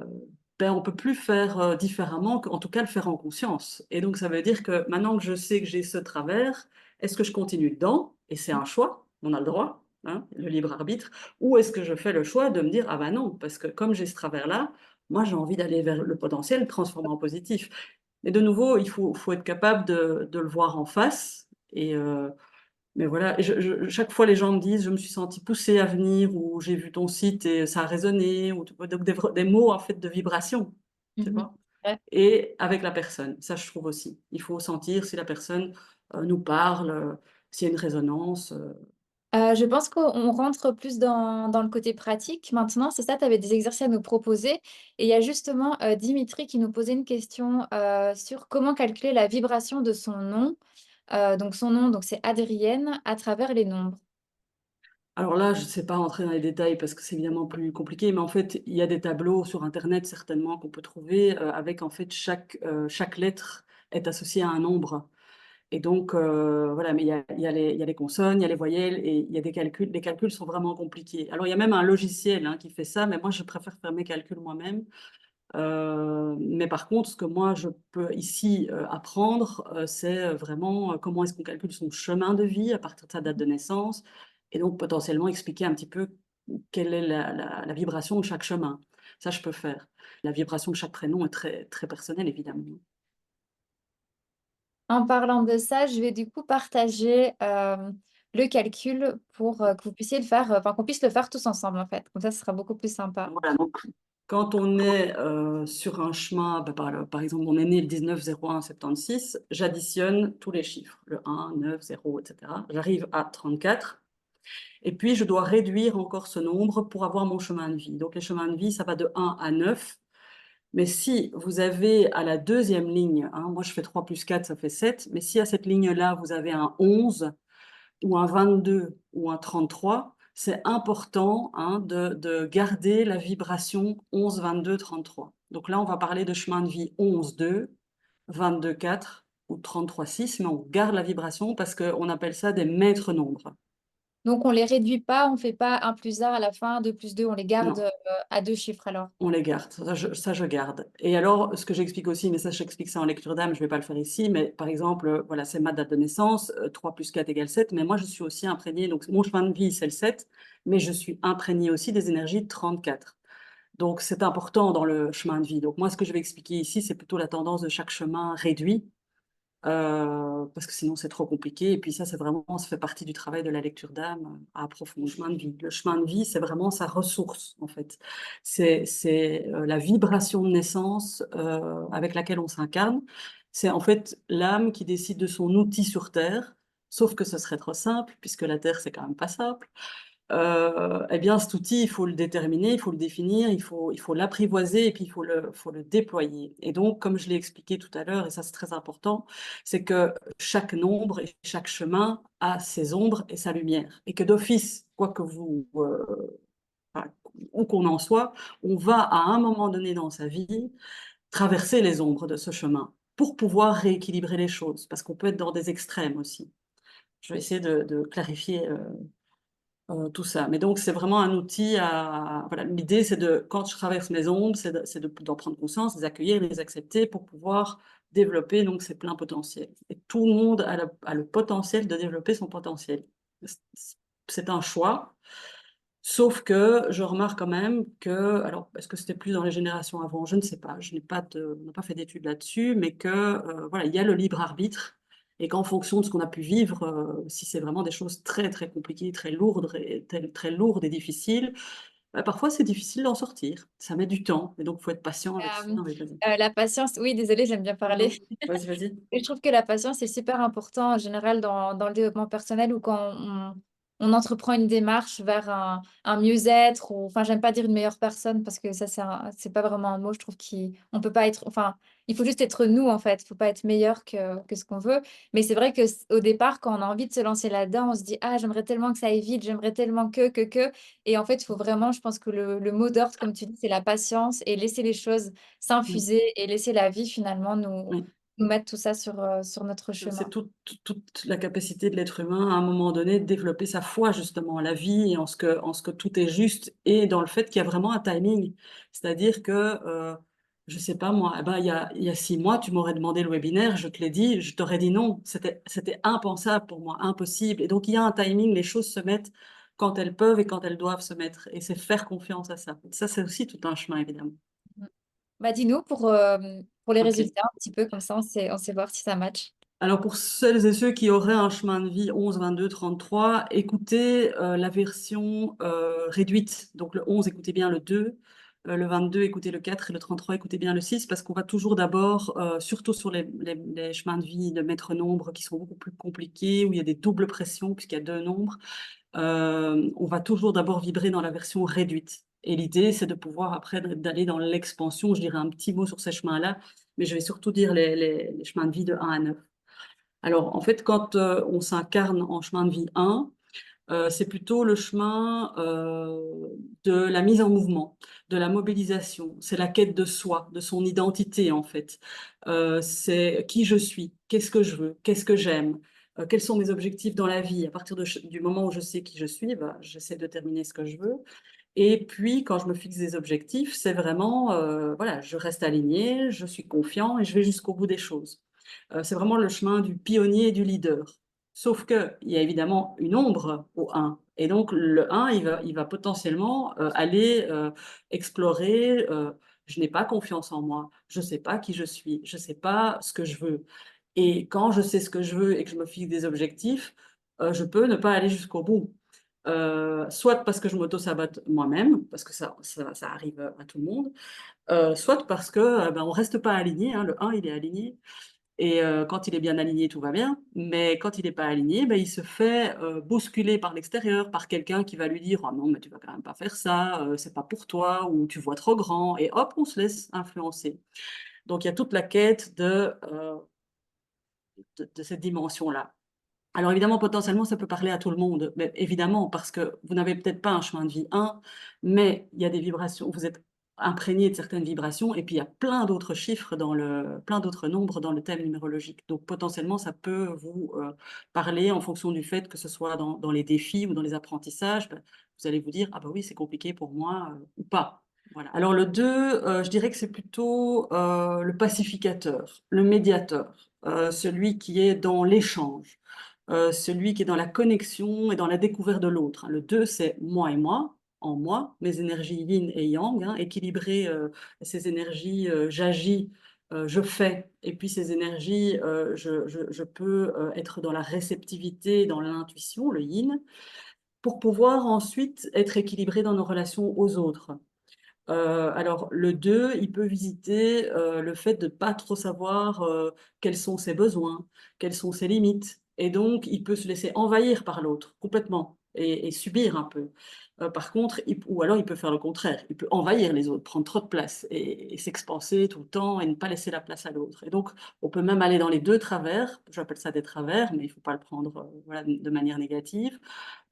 ben, on peut plus faire différemment, en tout cas le faire en conscience. Et donc, ça veut dire que maintenant que je sais que j'ai ce travers, est-ce que je continue dedans? Et c'est un choix, on a le droit, hein, le libre arbitre, ou est-ce que je fais le choix de me dire, ah ben non, parce que comme j'ai ce travers-là, moi j'ai envie d'aller vers le potentiel, transformer en positif. Mais de nouveau, faut être capable de le voir en face. Mais voilà, chaque fois les gens me disent, je me suis sentie poussée à venir, ou j'ai vu ton site et ça a résonné, ou donc des mots en fait de vibration, tu Mhm. vois. Ouais. Et avec la personne, ça je trouve aussi. Il faut sentir si la personne nous parle, s'il y a une résonance. Je pense qu'on rentre plus dans le côté pratique. Maintenant, c'est ça, tu avais des exercices à nous proposer. Et il y a justement Dimitri qui nous posait une question sur comment calculer la vibration de son nom. Donc son nom, donc c'est Adrienne, à travers les nombres. Alors là, je ne sais pas rentrer dans les détails parce que c'est évidemment plus compliqué, mais en fait, il y a des tableaux sur Internet certainement qu'on peut trouver avec en fait chaque lettre est associée à un nombre. Et donc, voilà, mais il y a les consonnes, il y a les voyelles et il y a des calculs. Les calculs sont vraiment compliqués. Alors, il y a même un logiciel hein, qui fait ça, mais moi, je préfère faire mes calculs moi-même. Mais par contre, ce que moi, je peux ici apprendre, c'est vraiment comment est-ce qu'on calcule son chemin de vie à partir de sa date de naissance et donc potentiellement expliquer un petit peu quelle est la vibration de chaque chemin. Ça, je peux faire. La vibration de chaque prénom est très, très personnelle, évidemment. En parlant de ça, je vais du coup partager le calcul pour que vous puissiez le faire, enfin qu'on puisse le faire tous ensemble en fait. Comme ça, ce sera beaucoup plus sympa. Voilà, donc quand on est sur un chemin, bah, par exemple, on est né le 19-01-76, j'additionne tous les chiffres, le 1, 9, 0, etc. J'arrive à 34, et puis je dois réduire encore ce nombre pour avoir mon chemin de vie. Donc les chemins de vie, ça va de 1 à 9. Mais si vous avez à la deuxième ligne, hein, moi je fais 3 plus 4, ça fait 7, mais si à cette ligne-là, vous avez un 11, ou un 22 ou un 33, c'est important hein, de garder la vibration 11, 22, 33. Donc là, on va parler de chemin de vie 11, 2, 22, 4 ou 33, 6, mais on garde la vibration parce qu'on appelle ça des maîtres nombres. Donc on les réduit pas, on fait pas un plus un à la fin, 2 plus 2, on les garde Non, à deux chiffres alors. on les garde. Ça, je garde. Et alors, ce que j'explique aussi, mais ça, j'explique ça en lecture d'âme, je ne vais pas le faire ici, mais par exemple, voilà, c'est ma date de naissance, 3 plus 4 égale 7, mais moi, je suis aussi imprégnée, donc mon chemin de vie, c'est le 7, mais je suis imprégnée aussi des énergies de 34. Donc, c'est important dans le chemin de vie. Donc, moi, ce que je vais expliquer ici, c'est plutôt la tendance de chaque chemin réduit, parce que sinon, c'est trop compliqué. Et puis, ça, c'est vraiment, ça fait partie du travail de la lecture d'âme à approfondir le chemin de vie. Le chemin de vie, c'est vraiment sa ressource, en fait. C'est la vibration de naissance avec laquelle on s'incarne. C'est en fait l'âme qui décide de son outil sur Terre, sauf que ce serait trop simple, puisque la Terre, c'est quand même pas simple. Eh bien, cet outil, il faut le déterminer, il faut le définir, il faut l'apprivoiser et puis faut le déployer. Et donc, comme je l'ai expliqué tout à l'heure, et ça c'est très important, c'est que chaque nombre et chaque chemin a ses ombres et sa lumière. Et que d'office, quoi que vous, enfin, où qu'on en soit, on va à un moment donné dans sa vie traverser les ombres de ce chemin pour pouvoir rééquilibrer les choses, parce qu'on peut être dans des extrêmes aussi. Je vais essayer de clarifier tout ça. Mais donc, c'est vraiment un outil à... Voilà, l'idée, c'est de, quand je traverse mes ombres, d'en prendre conscience, de les accueillir, de les accepter pour pouvoir développer donc ses pleins potentiels. Et tout le monde a le potentiel de développer son potentiel. C'est un choix. Sauf que je remarque quand même que, alors, est-ce que c'était plus dans les générations avant? Je ne sais pas. On n'a pas fait d'études là-dessus, mais que, voilà, il y a le libre arbitre et qu'en fonction de ce qu'on a pu vivre, si c'est vraiment des choses très, très compliquées, très lourdes et difficiles, bah, parfois c'est difficile d'en sortir. Ça met du temps et donc il faut être patient avec ça. Euh, Non, mais vas-y. la patience, oui, désolée, j'aime bien parler. Non, vas-y, vas-y. Et je trouve que la patience est super important en général dans le développement personnel ou quand on entreprend une démarche vers un mieux-être ou, enfin, j'aime pas dire une meilleure personne parce que ça, c'est pas vraiment un mot, je trouve qu'on peut pas être, enfin, il faut juste être nous en fait, il faut pas être meilleur que ce qu'on veut. Mais c'est vrai que au départ, quand on a envie de se lancer là-dedans, on se dit, ah, j'aimerais tellement que ça aille vite, j'aimerais tellement que. Et en fait, il faut vraiment, je pense que le mot d'ordre, comme tu dis, c'est la patience et laisser les choses Oui, s'infuser et laisser la vie finalement oui. nous mettre tout ça sur notre C'est chemin. toute la capacité de l'être humain à un moment donné de développer sa foi justement en la vie et en ce que tout est juste et dans le fait qu'il y a vraiment un timing. C'est-à-dire que je sais pas moi, eh ben, il y a 6 mois, tu m'aurais demandé le webinaire, je te l'ai dit, je t'aurais dit non. C'était impensable pour moi, impossible. Et donc, il y a un timing, les choses se mettent quand elles peuvent et quand elles doivent se mettre. Et c'est faire confiance à ça. Ça, c'est aussi tout un chemin, évidemment. Mm. Bah, dis-nous pour les OK. résultats, un petit peu, comme ça, on sait voir si ça match. Alors pour celles et ceux qui auraient un chemin de vie 11, 22, 33, écoutez la version réduite. Donc le 11, écoutez bien le 2, le 22, écoutez le 4 et le 33, écoutez bien le 6 parce qu'on va toujours d'abord, surtout sur les chemins de vie de maître nombre qui sont beaucoup plus compliqués, où il y a des doubles pressions puisqu'il y a deux nombres, on va toujours d'abord vibrer dans la version réduite. Et l'idée, c'est de pouvoir après d'aller dans l'expansion. Je dirais un petit mot sur ces chemins-là, mais je vais surtout dire les chemins de vie de 1 à 9. Alors, en fait, quand on s'incarne en chemin de vie 1, c'est plutôt le chemin de la mise en mouvement, de la mobilisation. C'est la quête de soi, de son identité, en fait. C'est qui je suis, qu'est-ce que je veux, qu'est-ce que j'aime, quels sont mes objectifs dans la vie. À partir du moment où je sais qui je suis, bah, j'essaie de terminer ce que je veux. Et puis, quand je me fixe des objectifs, c'est vraiment, voilà, je reste aligné, je suis confiant et je vais jusqu'au bout des choses. C'est vraiment le chemin du pionnier et du leader. Sauf qu'il y a évidemment une ombre au 1. Et donc, le 1, il va potentiellement aller explorer, je n'ai pas confiance en moi, je ne sais pas qui je suis, je ne sais pas ce que je veux. Et quand je sais ce que je veux et que je me fixe des objectifs, je peux ne pas aller jusqu'au bout. Soit parce que je m'auto-sabote moi-même, parce que ça arrive à tout le monde, soit parce que ben, on reste pas aligné, hein, le 1 il est aligné, et quand il est bien aligné, tout va bien, mais quand il n'est pas aligné, ben, il se fait bousculer par l'extérieur, par quelqu'un qui va lui dire «Oh non, mais tu vas quand même pas faire ça, c'est pas pour toi», ou «Tu vois trop grand», et hop, on se laisse influencer. Donc il y a toute la quête de cette dimension-là. Alors évidemment, potentiellement, ça peut parler à tout le monde, mais évidemment, parce que vous n'avez peut-être pas un chemin de vie 1, mais il y a des vibrations, vous êtes imprégné de certaines vibrations, et puis il y a plein d'autres chiffres plein d'autres nombres dans le thème numérologique. Donc potentiellement, ça peut vous parler en fonction du fait que ce soit dans les défis ou dans les apprentissages, ben, vous allez vous dire, ah bah oui, c'est compliqué pour moi, ou pas. Voilà. Alors le 2, je dirais que c'est plutôt le pacificateur, le médiateur, celui qui est dans l'échange, celui qui est dans la connexion et dans la découverte de l'autre. Le 2, c'est moi et moi, en moi, mes énergies yin et yang, hein, équilibrer ces énergies, j'agis, je fais, et puis ces énergies, je peux être dans la réceptivité, dans l'intuition, le yin, pour pouvoir ensuite être équilibré dans nos relations aux autres. Alors, le 2, il peut visiter le fait de ne pas trop savoir quels sont ses besoins, quelles sont ses limites. Et donc, il peut se laisser envahir par l'autre complètement et subir un peu. Par contre, ou alors il peut faire le contraire. Il peut envahir les autres, prendre trop de place et s'expanser tout le temps et ne pas laisser la place à l'autre. Et donc, on peut même aller dans les deux travers. J'appelle ça des travers, mais il ne faut pas le prendre voilà, de manière négative.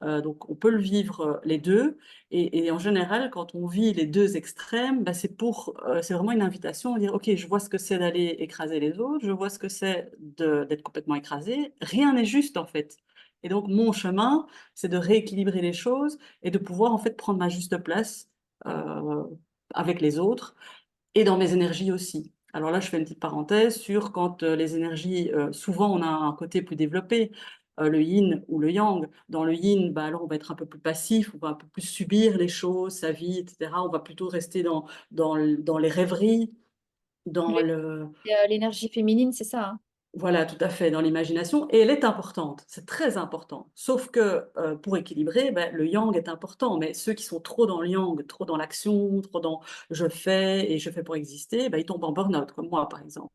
Donc on peut le vivre les deux. Et en général, quand on vit les deux extrêmes, bah, c'est vraiment une invitation à dire, OK, je vois ce que c'est d'aller écraser les autres, je vois ce que c'est d'être complètement écrasé. Rien n'est juste en fait. Et donc mon chemin, c'est de rééquilibrer les choses et de pouvoir en fait prendre ma juste place euh, avec les autres et dans mes énergies aussi. Alors là, je fais une petite parenthèse sur quand les énergies, souvent on a un côté plus développé, le yin ou le yang. Dans le yin, bah, alors on va être un peu plus passif, on va un peu plus subir les choses, sa vie, etc. On va plutôt rester dans les rêveries, dans le, L'énergie féminine, c'est ça, hein. voilà, tout à fait, dans l'imagination, et elle est importante, c'est très important. Sauf que pour équilibrer, ben, le yang est important, mais ceux qui sont trop dans le yang, trop dans l'action, trop dans je fais et je fais pour exister, ben, ils tombent en burn-out, comme moi par exemple.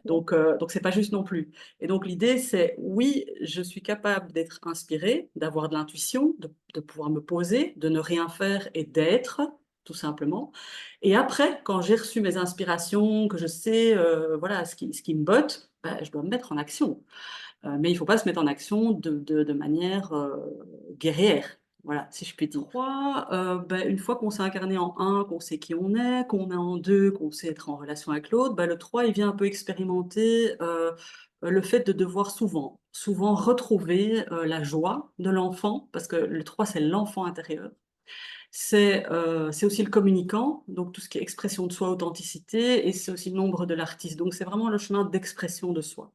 Ok. Donc c'est pas juste non plus. Et donc l'idée, c'est oui, je suis capable d'être inspirée, d'avoir de l'intuition, de pouvoir me poser, de ne rien faire et d'être, tout simplement. Et après, quand j'ai reçu mes inspirations, que je sais voilà, ce qui me botte, ben, je dois me mettre en action. Mais il ne faut pas se mettre en action de manière guerrière. Voilà, si je puis dire. 3, ben, une fois qu'on s'est incarné en un, qu'on sait qui on est, qu'on est en 2, qu'on sait être en relation avec l'autre, ben, le 3, il vient un peu expérimenter le fait de devoir souvent retrouver la joie de l'enfant, parce que le 3, c'est l'enfant intérieur. C'est aussi le communicant, donc tout ce qui est expression de soi, authenticité, et c'est aussi le nombre de l'artiste. Donc c'est vraiment le chemin d'expression de soi.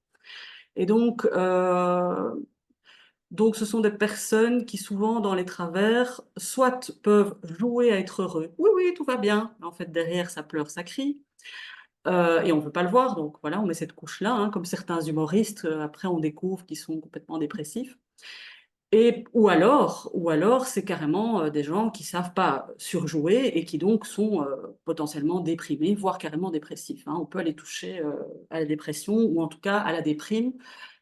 Et donc ce sont des personnes qui souvent dans les travers, soit peuvent jouer à être heureux. Oui, oui, tout va bien. Mais en fait, derrière, ça pleure, ça crie. Et on ne veut pas le voir, donc voilà, on met cette couche-là, hein, comme certains humoristes, après on découvre qu'ils sont complètement dépressifs. Ou alors c'est carrément des gens qui savent pas surjouer et qui donc sont potentiellement déprimés, voire carrément dépressifs, hein. On peut aller toucher à la dépression ou en tout cas à la déprime.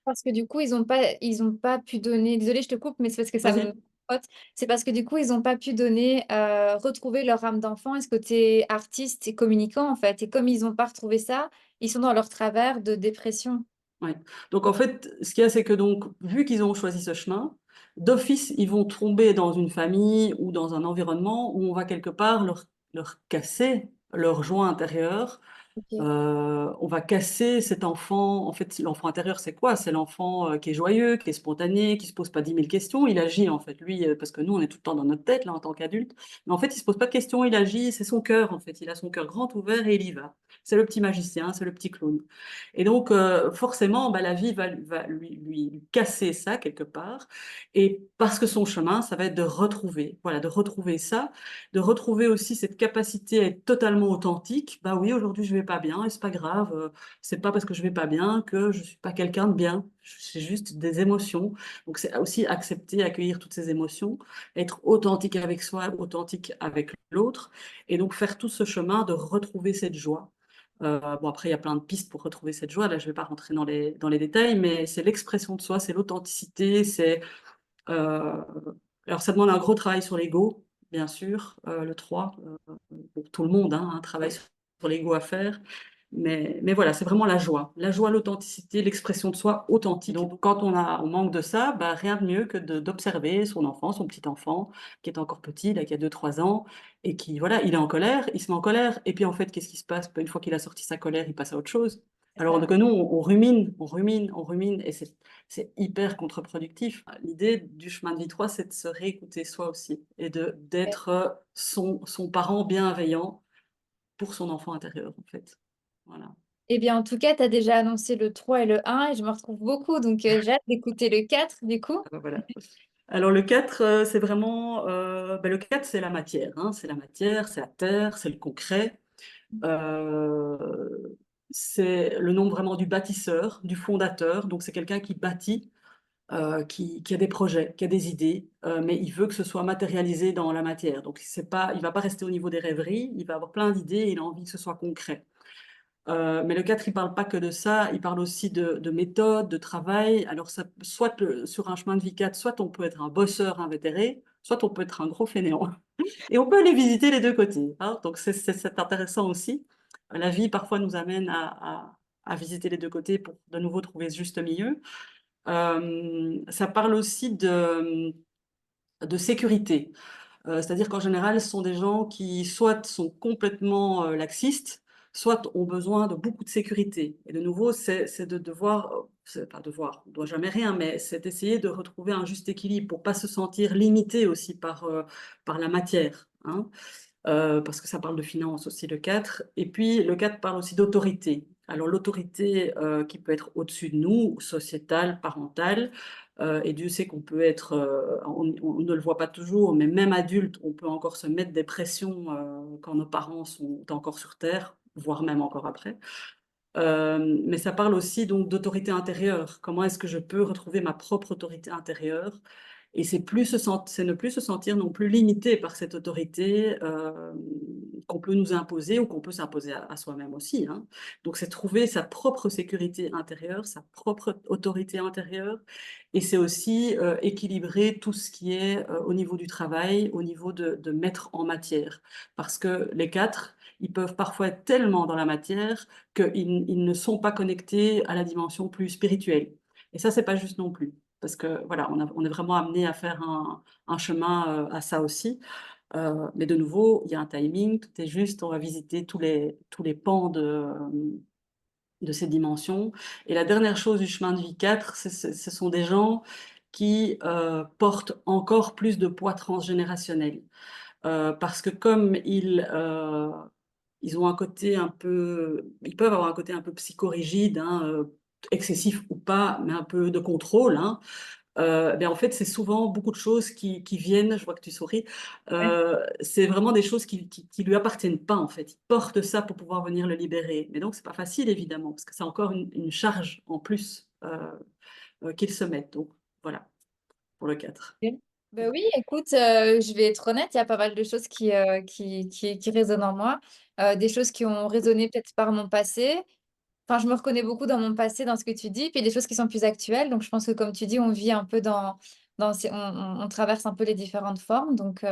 Parce que du coup, ils ont pas pu donner. Désolée, je te coupe, mais c'est parce que ça me Vas-y. trotte. C'est parce que du coup, ils ont pas pu donner, retrouver leur âme d'enfant et ce côté artiste et communicant, en fait. Et comme ils n'ont pas retrouvé ça, ils sont dans leur travers de dépression. Ouais. Donc en fait, ce qu'il y a, c'est que donc, vu qu'ils ont choisi ce chemin, d'office, ils vont tomber dans une famille ou dans un environnement où on va quelque part leur casser leur joie intérieure. Ok. On va casser cet enfant. En fait, l'enfant intérieur, c'est quoi? C'est l'enfant qui est joyeux, qui est spontané, qui se pose pas 10 000 questions. Il agit, en fait, lui, parce que nous, on est tout le temps dans notre tête, là, en tant qu'adulte. Mais en fait, il se pose pas de questions, il agit, c'est son cœur, en fait. Il a son cœur grand ouvert et il y va. C'est le petit magicien, c'est le petit clown. Et donc, forcément, bah, la vie va lui casser ça quelque part. Et parce que son chemin, ça va être de retrouver, voilà, de retrouver ça, de retrouver aussi cette capacité à être totalement authentique. Bah oui, aujourd'hui je vais pas bien et c'est pas grave. C'est pas parce que je vais pas bien que je suis pas quelqu'un de bien. C'est juste des émotions. Donc c'est aussi accepter, accueillir toutes ces émotions, être authentique avec soi, authentique avec l'autre, et donc faire tout ce chemin de retrouver cette joie. Bon, après, il y a plein de pistes pour retrouver cette joie. Là, je ne vais pas rentrer dans les détails, mais c'est l'expression de soi, c'est l'authenticité, euh, alors, ça demande un gros travail sur l'ego, bien sûr, le 3 pour tout le monde, hein, un travail sur l'ego à faire. Mais voilà, c'est vraiment la joie, l'authenticité, l'expression de soi authentique. Donc, quand on manque de ça, bah, rien de mieux que d'observer son enfant, son petit enfant, qui est encore petit, là, qui a 2 3 ans, et qui, voilà, il est en colère, il se met en colère, et puis en fait, qu'est-ce qui se passe? Une fois qu'il a sorti sa colère, il passe à autre chose. C'est Alors ça. que nous, on rumine, on rumine, on rumine, et c'est hyper contre-productif. L'idée du chemin de vie 3, c'est de se réécouter soi aussi et d'être son parent bienveillant pour son enfant intérieur, en fait. Voilà. Eh bien, en tout cas, tu as déjà annoncé le 3 et le 1 et je me retrouve beaucoup. Donc, j'ai hâte d'écouter le 4 du coup. Ah bah voilà. Alors le 4, c'est vraiment... le 4, c'est la matière, hein. C'est la matière, c'est la terre, c'est le concret. Euh, c'est le nom vraiment du bâtisseur, du fondateur. Donc c'est quelqu'un qui bâtit, qui a des projets, qui a des idées, mais il veut que ce soit matérialisé dans la matière. Donc c'est pas, il va pas rester au niveau des rêveries, il va avoir plein d'idées, et il a envie que ce soit concret. Mais le 4, il parle pas que de ça, il parle aussi de méthode, de travail. Alors ça, soit sur un chemin de vie 4, soit on peut être un bosseur invétéré, soit on peut être un gros fainéant. Et on peut aller visiter les deux côtés, hein. Donc c'est intéressant aussi. La vie parfois nous amène à visiter les deux côtés pour de nouveau trouver ce juste milieu. Ça parle aussi de sécurité. C'est-à-dire qu'en général, ce sont des gens qui soit sont complètement laxistes, soit ont besoin de beaucoup de sécurité. Et de nouveau, c'est de devoir, c'est pas devoir, on ne doit jamais rien, mais c'est essayer de retrouver un juste équilibre pour pas se sentir limité aussi par la matière, hein. Parce que ça parle de finance aussi, le 4. Et puis, le 4 parle aussi d'autorité. Alors, l'autorité qui peut être au-dessus de nous, sociétale, parentale, et Dieu sait qu'on peut être, on ne le voit pas toujours, mais même adulte, on peut encore se mettre des pressions quand nos parents sont encore sur Terre, voire même encore après. Mais ça parle aussi donc d'autorité intérieure. Comment est-ce que je peux retrouver ma propre autorité intérieure? Et c'est ne plus se sentir non plus limité par cette autorité qu'on peut nous imposer ou qu'on peut s'imposer à soi-même aussi, hein. Donc c'est trouver sa propre sécurité intérieure, sa propre autorité intérieure. Et c'est aussi équilibrer tout ce qui est au niveau du travail, au niveau de mettre en matière. Parce que les 4, ils peuvent parfois être tellement dans la matière qu'ils ne sont pas connectés à la dimension plus spirituelle. Et ça, c'est pas juste non plus. Parce que voilà, on est vraiment amené à faire un chemin à ça aussi. Mais de nouveau, il y a un timing, tout est juste, on va visiter tous les pans de ces dimensions. Et la dernière chose du chemin de vie 4, ce sont des gens qui portent encore plus de poids transgénérationnel. Parce que comme ils ont un côté un peu, ils peuvent avoir un côté un peu psychorigide, hein, excessif ou pas, mais un peu de contrôle, hein. Ben en fait, c'est souvent beaucoup de choses qui viennent, je vois que tu souris, Ouais. c'est vraiment des choses qui lui appartiennent pas, en fait. Il porte ça pour pouvoir venir le libérer. Mais donc, c'est pas facile, évidemment, parce que c'est encore une charge en plus qu'ils se mettent. Donc, voilà, pour le 4. Ok. Bah oui, écoute, je vais être honnête, il y a pas mal de choses qui résonnent en moi. Des choses qui ont résonné peut-être par mon passé. Enfin, je me reconnais beaucoup dans mon passé, dans ce que tu dis, puis des choses qui sont plus actuelles. Donc, je pense que comme tu dis, on vit un peu on traverse un peu les différentes formes. Donc,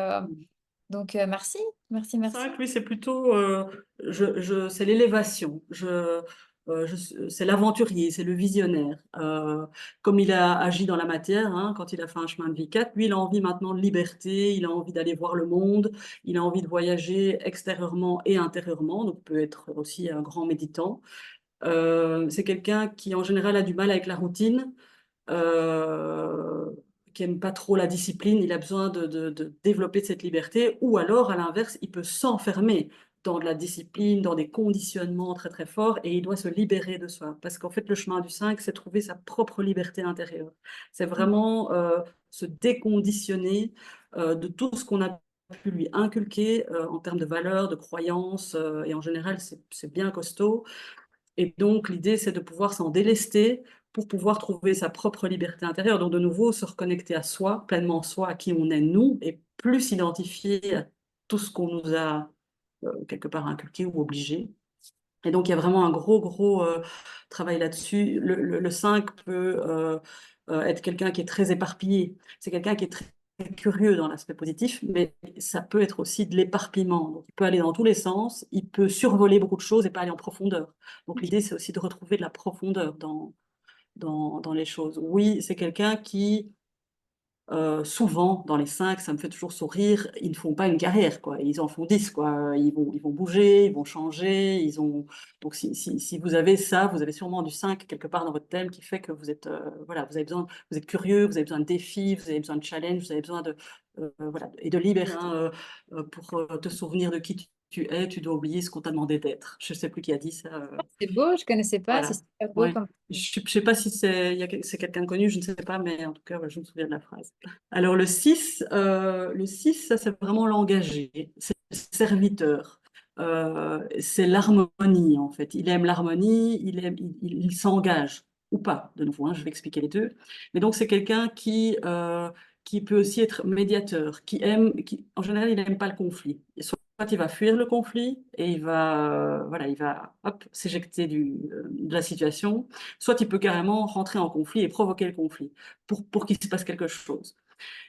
merci, merci, merci. 5, lui, c'est plutôt, c'est l'élévation. C'est l'aventurier, c'est le visionnaire. Comme il a agi dans la matière, hein, quand il a fait un chemin de vie 4, lui, il a envie maintenant de liberté, il a envie d'aller voir le monde, il a envie de voyager extérieurement et intérieurement, donc peut être aussi un grand méditant. C'est quelqu'un qui, en général, a du mal avec la routine, euh, qui aime pas trop la discipline, il a besoin de développer cette liberté, ou alors, à l'inverse, il peut s'enfermer dans de la discipline, dans des conditionnements très très forts, et il doit se libérer de soi. Parce qu'en fait, le chemin du 5, c'est trouver sa propre liberté intérieure. C'est vraiment se déconditionner de tout ce qu'on a pu lui inculquer en termes de valeurs, de croyances, et en général, c'est bien costaud. Et donc, l'idée, c'est de pouvoir s'en délester pour pouvoir trouver sa propre liberté intérieure. Donc, de nouveau, se reconnecter à soi, pleinement soi, à qui on est nous, et plus s'identifier à tout ce qu'on nous a quelque part inculqué ou obligé. Et donc, il y a vraiment un gros, gros travail là-dessus. Le 5 peut être quelqu'un qui est très éparpillé. C'est quelqu'un qui est très curieux dans l'aspect positif, mais ça peut être aussi de l'éparpillement. Donc, il peut aller dans tous les sens, il peut survoler beaucoup de choses et pas aller en profondeur. Donc, l'idée, c'est aussi de retrouver de la profondeur dans les choses. Oui, c'est quelqu'un qui souvent, dans les 5, ça me fait toujours sourire, ils ne font pas une carrière, quoi. Ils en font 10, quoi. Ils vont bouger, ils vont changer, ils ont... Donc, si vous avez ça, vous avez sûrement du 5 quelque part dans votre thème qui fait que vous êtes, voilà, vous avez besoin, vous êtes curieux, vous avez besoin de défis, vous avez besoin de challenge, vous avez besoin voilà, et de liberté, hein, pour te souvenir de qui tu es, tu dois oublier ce qu'on t'a demandé d'être. Je ne sais plus qui a dit ça. C'est beau, je connaissais pas, c'est Voilà. super beau Ouais. comme... Je ne sais pas si c'est quelqu'un de connu, je ne sais pas, mais en tout cas, ouais, je me souviens de la phrase. Alors le 6 ça c'est vraiment l'engagé, c'est le serviteur. C'est l'harmonie en fait. Il aime l'harmonie, il s'engage ou pas, de nouveau, hein, je vais expliquer les deux. Mais donc c'est quelqu'un qui peut aussi être médiateur, en général, il n'aime pas le conflit. Soit il va fuir le conflit et voilà, il va hop, s'éjecter de la situation, soit il peut carrément rentrer en conflit et provoquer le conflit pour qu'il se passe quelque chose.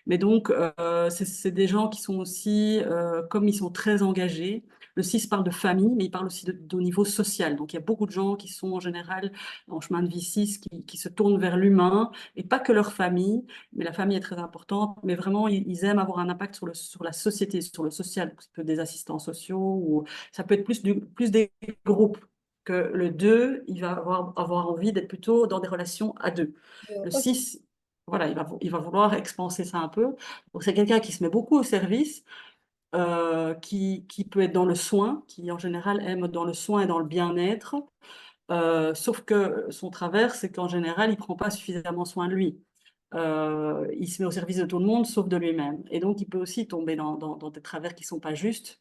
Mais donc, c'est des gens qui sont aussi, comme ils sont très engagés, le 6 parle de famille, mais il parle aussi au niveau social. Donc, il y a beaucoup de gens qui sont en général en chemin de vie 6, qui se tournent vers l'humain, et pas que leur famille, mais la famille est très importante, mais vraiment, ils aiment avoir un impact sur la société, sur le social. Donc, ça peut être des assistants sociaux, ou ça peut être plus des groupes. Que le 2, il va avoir envie d'être plutôt dans des relations à deux. Le Ok. 6, voilà, il va vouloir expanser ça un peu. Donc, c'est quelqu'un qui se met beaucoup au service, qui peut être dans le soin, qui en général aime dans le soin et dans le bien-être. Sauf que son travers, c'est qu'en général, il ne prend pas suffisamment soin de lui. Il se met au service de tout le monde, sauf de lui-même. Et donc, il peut aussi tomber dans des travers qui ne sont pas justes.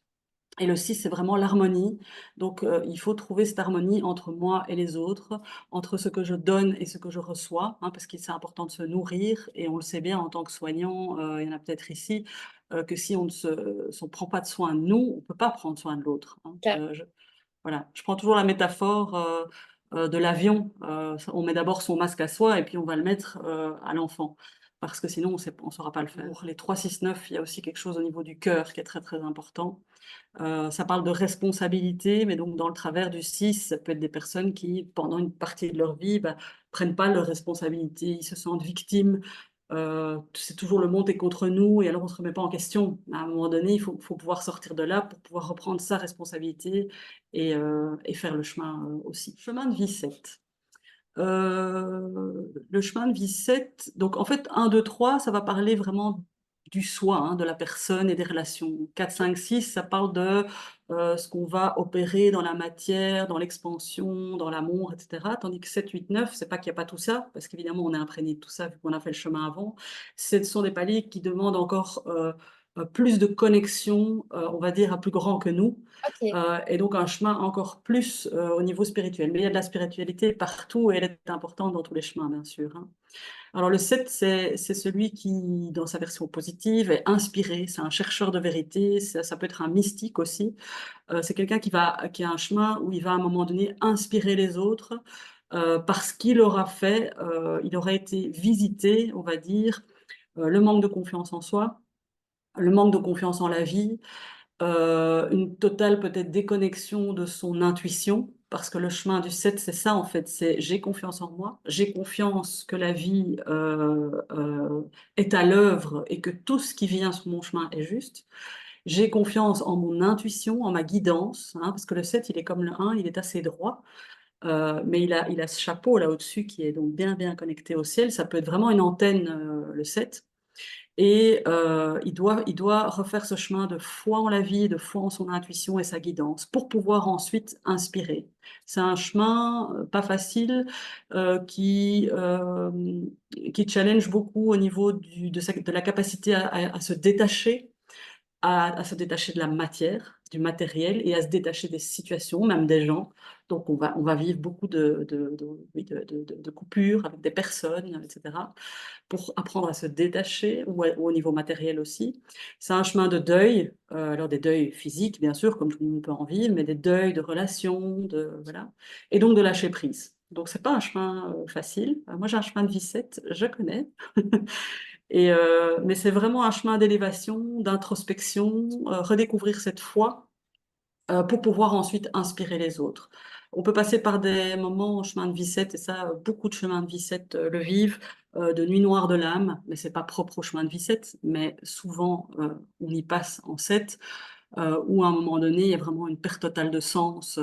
Et le 6, c'est vraiment l'harmonie. Donc, il faut trouver cette harmonie entre moi et les autres, entre ce que je donne et ce que je reçois, hein, parce que c'est important de se nourrir. Et on le sait bien en tant que soignant, il y en a peut-être ici, que si si on prend pas de soin de nous, on peut pas prendre soin de l'autre, hein. Voilà. Je prends toujours la métaphore de l'avion. On met d'abord son masque à soi et puis on va le mettre à l'enfant. Parce que sinon, on ne saura pas le faire. Pour les 3, 6, 9, il y a aussi quelque chose au niveau du cœur qui est très, très important. Ça parle de responsabilité, mais donc dans le travers du 6, ça peut être des personnes qui, pendant une partie de leur vie, bah, prennent pas leurs responsabilités, ils se sentent victimes. C'est toujours le monde est contre nous et alors on se remet pas en question. À un moment donné, faut pouvoir sortir de là pour pouvoir reprendre sa responsabilité et faire le chemin aussi. Chemin de vie 7. le chemin de vie 7, donc en fait, 1, 2, 3, ça va parler vraiment du soi, hein, de la personne et des relations. 4, 5, 6, ça parle de ce qu'on va opérer dans la matière, dans l'expansion, dans l'amour, etc. Tandis que 7, 8, 9, c'est pas qu'il n'y a pas tout ça, parce qu'évidemment, on est imprégné de tout ça, vu qu'on a fait le chemin avant. Ce sont des paliers qui demandent encore plus de connexion, on va dire, à plus grand que nous. Ok, Et donc un chemin encore plus au niveau spirituel. Mais il y a de la spiritualité partout et elle est importante dans tous les chemins, bien sûr, hein. Alors le 7, c'est celui qui, dans sa version positive, est inspiré, c'est un chercheur de vérité, ça peut être un mystique aussi. C'est quelqu'un qui a un chemin où il va à un moment donné inspirer les autres parce qu'il aura fait, il aura été visité, on va dire, le manque de confiance en soi, le manque de confiance en la vie, une totale peut-être déconnexion de son intuition, parce que le chemin du 7, c'est ça en fait, c'est j'ai confiance en moi, j'ai confiance que la vie est à l'œuvre et que tout ce qui vient sur mon chemin est juste. J'ai confiance en mon intuition, en ma guidance, hein, parce que le 7, il est comme le 1, il est assez droit, mais il a ce chapeau là au-dessus qui est donc bien bien connecté au ciel. Ça peut être vraiment une antenne, le 7. Et il doit refaire ce chemin de foi en la vie, de foi en son intuition et sa guidance pour pouvoir ensuite inspirer. C'est un chemin pas facile qui challenge beaucoup au niveau de la capacité à se détacher à se détacher de la matière, du matériel et à se détacher des situations, même des gens. Donc, on va vivre beaucoup oui, de coupures avec des personnes, etc., pour apprendre à se détacher, ou au niveau matériel aussi. C'est un chemin de deuil, alors des deuils physiques, bien sûr, comme tout le monde peut en vivre, mais des deuils de relations, voilà, et donc de lâcher prise. Donc, c'est pas un chemin facile. Moi, j'ai un chemin de vie 7, je connais. Mais c'est vraiment un chemin d'élévation, d'introspection, redécouvrir cette foi pour pouvoir ensuite inspirer les autres. On peut passer par des moments en chemin de vie 7, et ça, beaucoup de chemins de vie 7 le vivent, de nuit noire de l'âme, mais c'est pas propre au chemin de vie 7, mais souvent on y passe en 7 où à un moment donné, il y a vraiment une perte totale de sens,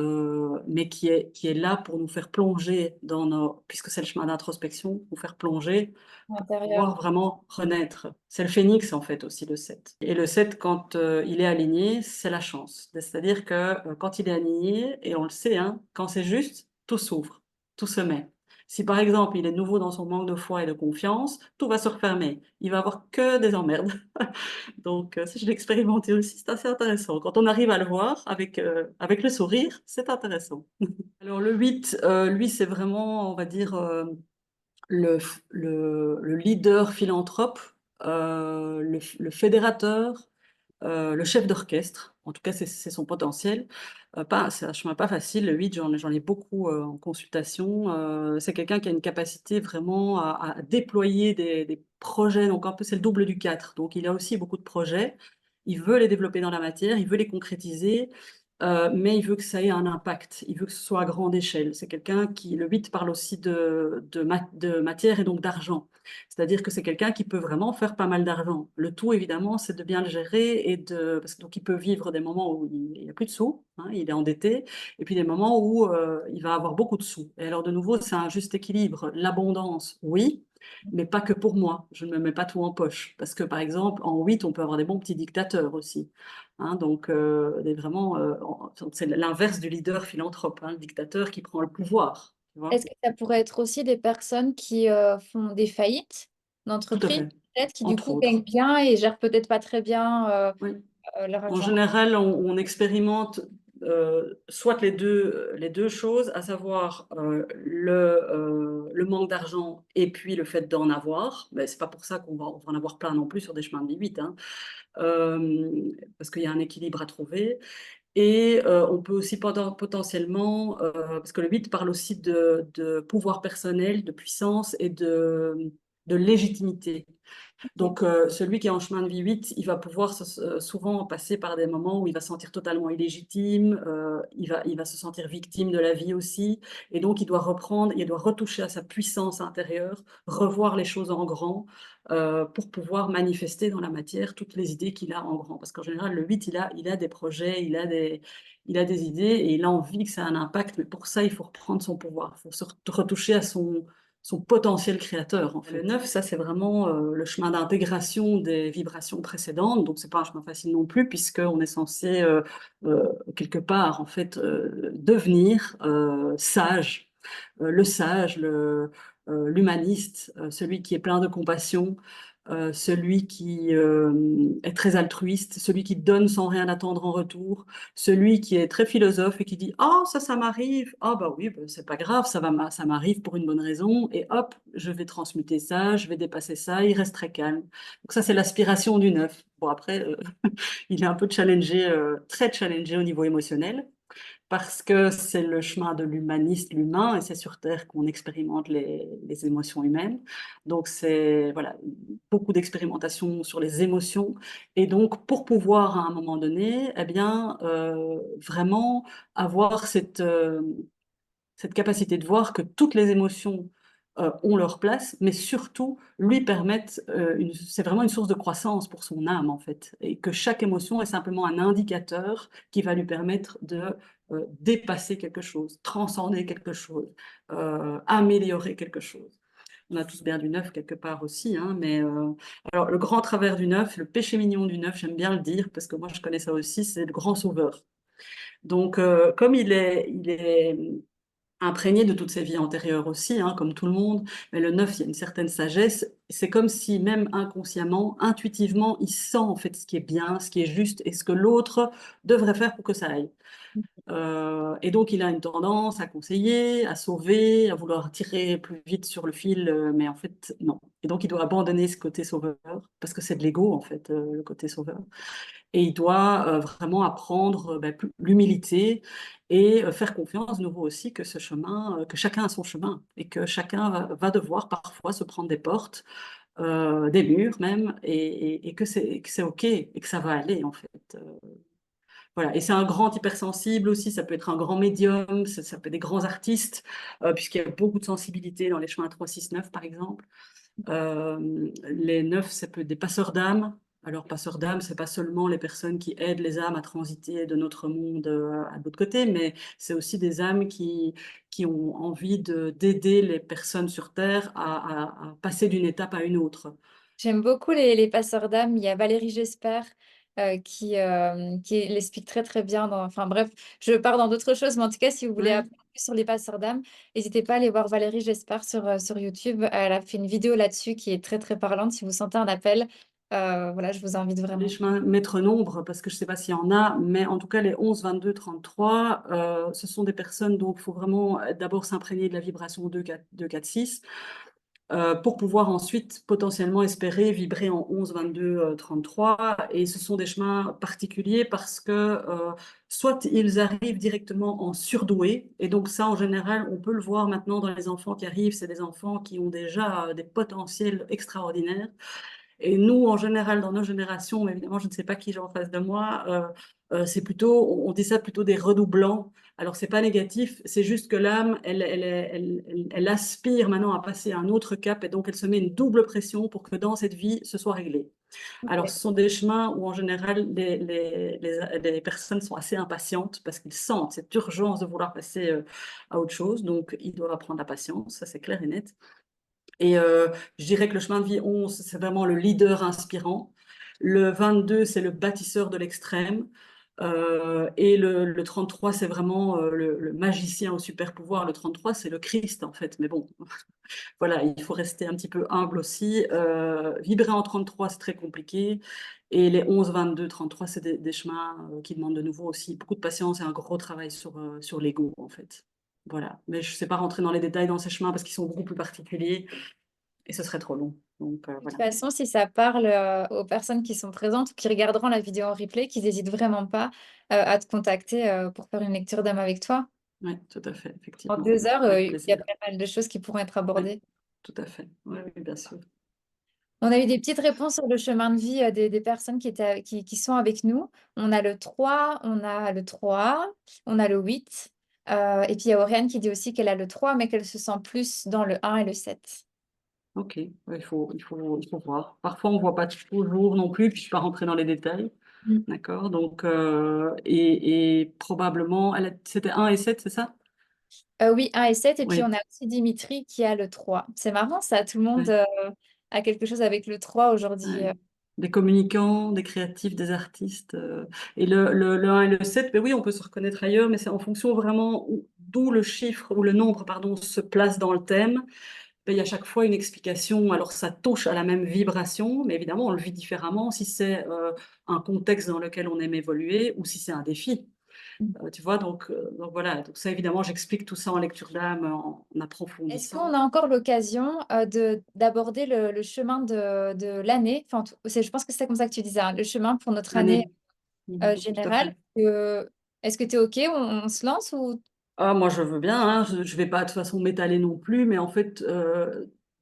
mais qui est là pour nous faire plonger dans nos, puisque c'est le chemin d'introspection, nous faire plonger à pour l'intérieur. pouvoir vraiment renaître. C'est le phénix en fait aussi le 7. Et le 7, quand il est aligné, c'est la chance. C'est-à-dire que quand il est aligné, et on le sait, hein, quand c'est juste, tout s'ouvre, tout se met. Si par exemple il est nouveau dans son manque de foi et de confiance, tout va se refermer. Il va avoir que des emmerdes. Donc, ça, je l'ai expérimenté aussi, c'est assez intéressant. Quand on arrive à le voir avec le sourire, c'est intéressant. Alors, le 8, lui, c'est vraiment, on va dire, le, le leader philanthrope, le fédérateur, le chef d'orchestre. En tout cas, c'est son potentiel. C'est un chemin pas facile. Le 8, j'en ai beaucoup en consultation. C'est quelqu'un qui a une capacité vraiment à déployer des projets. Donc, un peu, c'est le double du 4. Donc, il a aussi beaucoup de projets. Il veut les développer dans la matière, il veut les concrétiser. Mais il veut que ça ait un impact, il veut que ce soit à grande échelle. C'est quelqu'un qui, le 8 parle aussi de matière et donc d'argent. C'est-à-dire que c'est quelqu'un qui peut vraiment faire pas mal d'argent. Le tout, évidemment, c'est de bien le gérer parce que donc il peut vivre des moments où il n'y a plus de sous, hein, il est endetté, et puis des moments où il va avoir beaucoup de sous. Et alors, de nouveau, c'est un juste équilibre. L'abondance, oui, mais pas que pour moi. Je ne me mets pas tout en poche. Parce que, par exemple, en 8, on peut avoir des bons petits dictateurs aussi. Hein, donc, vraiment, c'est l'inverse du leader philanthrope, hein, le dictateur qui prend le pouvoir. Tu vois. Est-ce que ça pourrait être aussi des personnes qui font des faillites Tout à d'entreprise, fait, peut-être, qui du entre coup gagnent autres. bien et gèrent peut-être pas très bien Oui. leur En argent? général, on expérimente soit les deux choses, à savoir le manque d'argent et puis le fait d'en avoir. Mais c'est pas pour ça on va en avoir plein non plus sur des chemins de vie 8, hein. Parce qu'il y a un équilibre à trouver. Et on peut aussi potentiellement, parce que le 8 parle aussi de pouvoir personnel, de puissance et de de légitimité. Ok. Donc, celui qui est en chemin de vie 8, il va pouvoir souvent passer par des moments où il va se sentir totalement illégitime, il va se sentir victime de la vie aussi, et donc il doit reprendre, il doit retoucher à sa puissance intérieure, revoir les choses en grand, pour pouvoir manifester dans la matière toutes les idées qu'il a en grand. Parce qu'en général, le 8, il a des projets, il a des idées, et il a envie que ça ait un impact, mais pour ça, il faut reprendre son pouvoir, il faut se retoucher à son potentiel créateur, en fait. Le 9, ça, c'est vraiment le chemin d'intégration des vibrations précédentes. Donc, c'est pas un chemin facile non plus, puisqu'on est censé, quelque part, en fait, devenir sage. Le sage, l'humaniste, celui qui est plein de compassion, celui qui est très altruiste, celui qui donne sans rien attendre en retour, celui qui est très philosophe et qui dit «Ah, ça m'arrive. Ah, bah oui, bah, c'est pas grave, ça m'arrive pour une bonne raison. Et hop, je vais transmuter ça, je vais dépasser ça, il reste très calme.» Donc, ça, c'est l'aspiration du neuf. Bon, après, il est un peu challengé, très challengé au niveau émotionnel, parce que c'est le chemin de l'humaniste, l'humain, et c'est sur Terre qu'on expérimente les émotions humaines. Donc, c'est voilà, beaucoup d'expérimentation sur les émotions. Et donc, pour pouvoir, à un moment donné, eh bien, vraiment avoir cette capacité de voir que toutes les émotions ont leur place, mais surtout lui permettent, c'est vraiment une source de croissance pour son âme en fait, et que chaque émotion est simplement un indicateur qui va lui permettre de dépasser quelque chose, transcender quelque chose, améliorer quelque chose. On a tous bien du neuf quelque part aussi, hein, mais alors le grand travers du neuf, le péché mignon du neuf, j'aime bien le dire parce que moi je connais ça aussi, c'est le grand sauveur. Donc, comme il est imprégné de toutes ses vies antérieures aussi, hein, comme tout le monde. Mais le neuf, il y a une certaine sagesse. C'est comme si même inconsciemment, intuitivement, il sent en fait ce qui est bien, ce qui est juste et ce que l'autre devrait faire pour que ça aille. Et donc, il a une tendance à conseiller, à sauver, à vouloir tirer plus vite sur le fil, mais en fait, non. Et donc, il doit abandonner ce côté sauveur, parce que c'est de l'ego, en fait, le côté sauveur. Et il doit vraiment apprendre l'humilité et faire confiance de nouveau aussi que ce chemin, que chacun a son chemin et que chacun va devoir parfois se prendre des portes, des murs même, et que c'est OK et que ça va aller en fait. Voilà. Et c'est un grand hypersensible aussi, ça peut être un grand médium, ça peut être des grands artistes, puisqu'il y a beaucoup de sensibilité dans les chemins 3, 6, 9 par exemple. Les neufs, ça peut être des passeurs d'âme. Alors, passeurs d'âme, c'est pas seulement les personnes qui aident les âmes à transiter de notre monde à l'autre côté, mais c'est aussi des âmes qui ont envie d'aider les personnes sur Terre à passer d'une étape à une autre. J'aime beaucoup les passeurs d'âme. Il y a Valérie Gesper qui l'explique très très bien. Enfin bref, je pars dans d'autres choses, mais en tout cas, si vous voulez Ouais. apprendre plus sur les passeurs d'âme, n'hésitez pas à aller voir Valérie Gesper sur YouTube. Elle a fait une vidéo là-dessus qui est très très parlante. Si vous sentez un appel, voilà, je vous invite Les vraiment. chemins maître nombre, parce que je ne sais pas s'il y en a, mais en tout cas, les 11, 22, 33, ce sont des personnes, donc il faut vraiment d'abord s'imprégner de la vibration 2, 4, 2, 4, 6, pour pouvoir ensuite potentiellement espérer vibrer en 11, 22, 33. Et ce sont des chemins particuliers parce que soit ils arrivent directement en surdoué, et donc ça, en général, on peut le voir maintenant dans les enfants qui arrivent, c'est des enfants qui ont déjà des potentiels extraordinaires. Et nous, en général, dans nos générations, mais évidemment, je ne sais pas qui j'ai en face de moi, c'est plutôt, on dit ça plutôt des redoublants. Alors, c'est pas négatif, c'est juste que l'âme, elle aspire maintenant à passer à un autre cap, et donc elle se met une double pression pour que dans cette vie, ce soit réglé. Alors, Ok. ce sont des chemins où, en général, les personnes sont assez impatientes parce qu'ils sentent cette urgence de vouloir passer à autre chose. Donc, ils doivent apprendre la patience, ça c'est clair et net. Et je dirais que le chemin de vie 11, c'est vraiment le leader inspirant. Le 22, c'est le bâtisseur de l'extrême. Et le 33, c'est vraiment le magicien au super pouvoir. Le 33, c'est le Christ, en fait. Mais bon, voilà, il faut rester un petit peu humble aussi. Vibrer en 33, c'est très compliqué. Et les 11, 22, 33, c'est des chemins qui demandent de nouveau aussi beaucoup de patience et un gros travail sur l'ego, en fait. Voilà. Mais je ne sais pas rentrer dans les détails dans ces chemins parce qu'ils sont beaucoup plus particuliers et ce serait trop long. Donc De toute voilà. façon, si ça parle aux personnes qui sont présentes ou qui regarderont la vidéo en replay, qu'ils n'hésitent vraiment pas à te contacter pour faire une lecture d'âme avec toi. Oui, tout à fait, En effectivement. 2 heures, Avec il y a plaisir. pas mal de choses qui pourront être Ouais. abordées. tout à fait. Oui, oui, bien sûr. On a eu des petites réponses sur le chemin de vie des personnes qui sont avec nous. On a le 3, on a le 3, on a le 8. Et puis il y a Oriane qui dit aussi qu'elle a le 3, mais qu'elle se sent plus dans le 1 et le 7. Ok, ouais, il faut voir. Parfois, on voit pas toujours non plus, puis je ne suis pas rentrée dans les détails. Mm. D'accord, donc, et probablement, c'était 1 et 7, c'est ça? Oui, 1 et 7. Et puis Oui, on a aussi Dimitri qui a le 3. C'est marrant ça, tout le monde oui, a quelque chose avec le 3 aujourd'hui. oui. Des communicants, des créatifs, des artistes. Et le 1 et le 7, ben oui, on peut se reconnaître ailleurs, mais c'est en fonction vraiment d'où le chiffre ou le nombre, pardon, se place dans le thème. Ben, il y a à chaque fois une explication. Alors, ça touche à la même vibration, mais évidemment, on le vit différemment si c'est un contexte dans lequel on aime évoluer ou si c'est un défi. Tu vois, donc voilà. Donc ça, évidemment, j'explique tout ça en lecture d'âme, en Est-ce qu'on approfondissant. a encore l'occasion d'aborder le chemin de l'année? Enfin, je pense que c'est comme ça que tu disais, hein, le chemin pour notre année L'année. Mhm, tout à générale. fait. Est-ce que tu es OK? On se lance ou... Ah, moi, je veux bien, hein. Je vais pas de toute façon m'étaler non plus, mais en fait,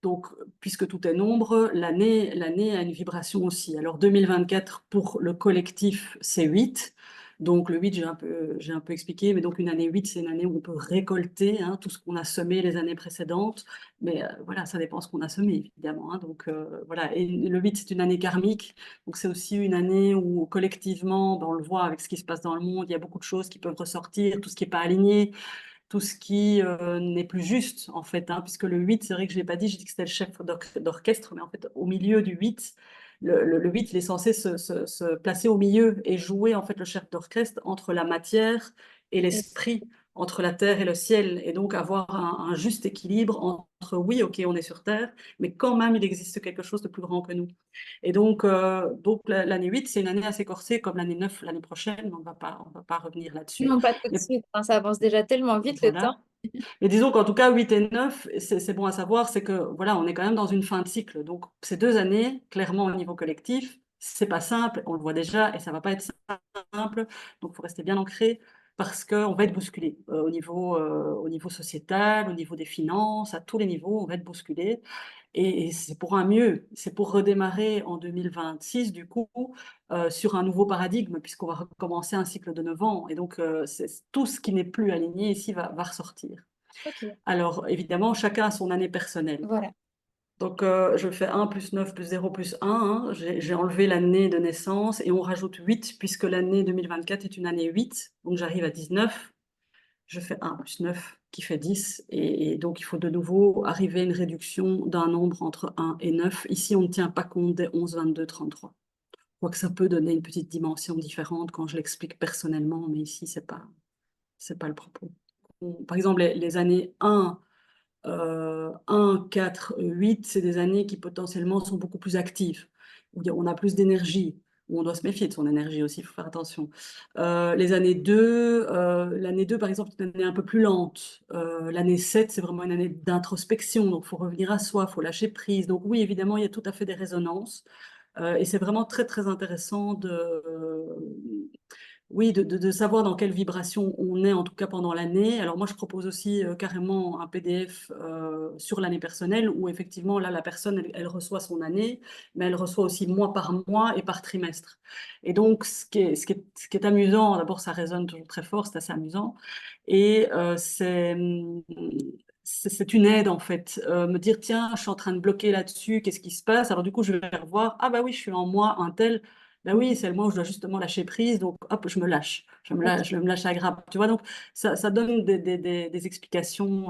donc, puisque tout est nombre, l'année a une vibration aussi. Alors, 2024, pour le collectif, c'est 8. Donc, le 8, j'ai un peu expliqué, mais donc une année 8, c'est une année où on peut récolter hein, tout ce qu'on a semé les années précédentes. Mais voilà, ça dépend ce qu'on a semé, évidemment. Hein. Donc, voilà. Et le 8, c'est une année karmique. Donc, c'est aussi une année où, collectivement, ben, on le voit avec ce qui se passe dans le monde, il y a beaucoup de choses qui peuvent ressortir, tout ce qui n'est pas aligné, tout ce qui n'est plus juste, en fait, hein, puisque le 8, c'est vrai que je ne l'ai pas dit, j'ai dit que c'était le chef d'orchestre, mais en fait, au milieu du 8, le 8, il est censé se placer au milieu et jouer, en fait, le chef d'orchestre entre la matière et l'esprit, entre la terre et le ciel, et donc avoir un juste équilibre entre, oui, ok, on est sur terre, mais quand même, il existe quelque chose de plus grand que nous. Et donc l'année 8, c'est une année assez corsée, comme l'année 9 l'année prochaine, on va pas revenir là-dessus. Non, pas tout de Mais suite, hein, ça avance déjà tellement vite le temps. voilà. Et disons qu'en tout cas, 8 et 9, c'est bon à savoir, c'est que voilà, on est quand même dans une fin de cycle. Donc, ces 2 années, clairement au niveau collectif, c'est pas simple, on le voit déjà, et ça va pas être simple. Donc, il faut rester bien ancré parce qu'on va être bousculé au niveau sociétal, au niveau des finances, à tous les niveaux, on va être bousculé. Et c'est pour un mieux, c'est pour redémarrer en 2026, du coup, sur un nouveau paradigme, puisqu'on va recommencer un cycle de 9 ans. Et donc, tout ce qui n'est plus aligné ici va ressortir. Ok, Alors, évidemment, chacun a son année personnelle. voilà. Donc, je fais 1 plus 9 plus 0 plus 1. Hein. J'ai enlevé l'année de naissance et on rajoute 8 puisque l'année 2024 est une année 8. Donc, j'arrive à 19. Je fais 1 plus 9 qui fait 10. Et donc, il faut de nouveau arriver à une réduction d'un nombre entre 1 et 9. Ici, on ne tient pas compte des 11, 22, 33. Quoique ça peut donner une petite dimension différente quand je l'explique personnellement, mais ici, c'est pas le propos. Par exemple, les années 1, 4, 8, c'est des années qui potentiellement sont beaucoup plus actives, où on a plus d'énergie, où on doit se méfier de son énergie aussi, il faut faire attention. Les années 2, l'année 2, par exemple, c'est une année un peu plus lente. L'année 7, c'est vraiment une année d'introspection, donc il faut revenir à soi, il faut lâcher prise. Donc oui, évidemment, il y a tout à fait des résonances. Et c'est vraiment très, très intéressant oui, de savoir dans quelle vibration on est, en tout cas pendant l'année. Alors moi, je propose aussi carrément un PDF sur l'année personnelle où effectivement, là, la personne, elle reçoit son année, mais elle reçoit aussi mois par mois et par trimestre. Et donc, ce qui est amusant, d'abord, ça résonne toujours très fort, c'est assez amusant. Et c'est une aide, en fait. Me dire, tiens, je suis en train de bloquer là-dessus, qu'est-ce qui se passe? Alors du coup, je vais revoir, ah bah oui, je suis en mois, un tel. Ben oui, c'est le moment où je dois justement lâcher prise, donc hop, je me lâche, Ok, je me lâche à grappe. Tu vois, donc ça donne des explications,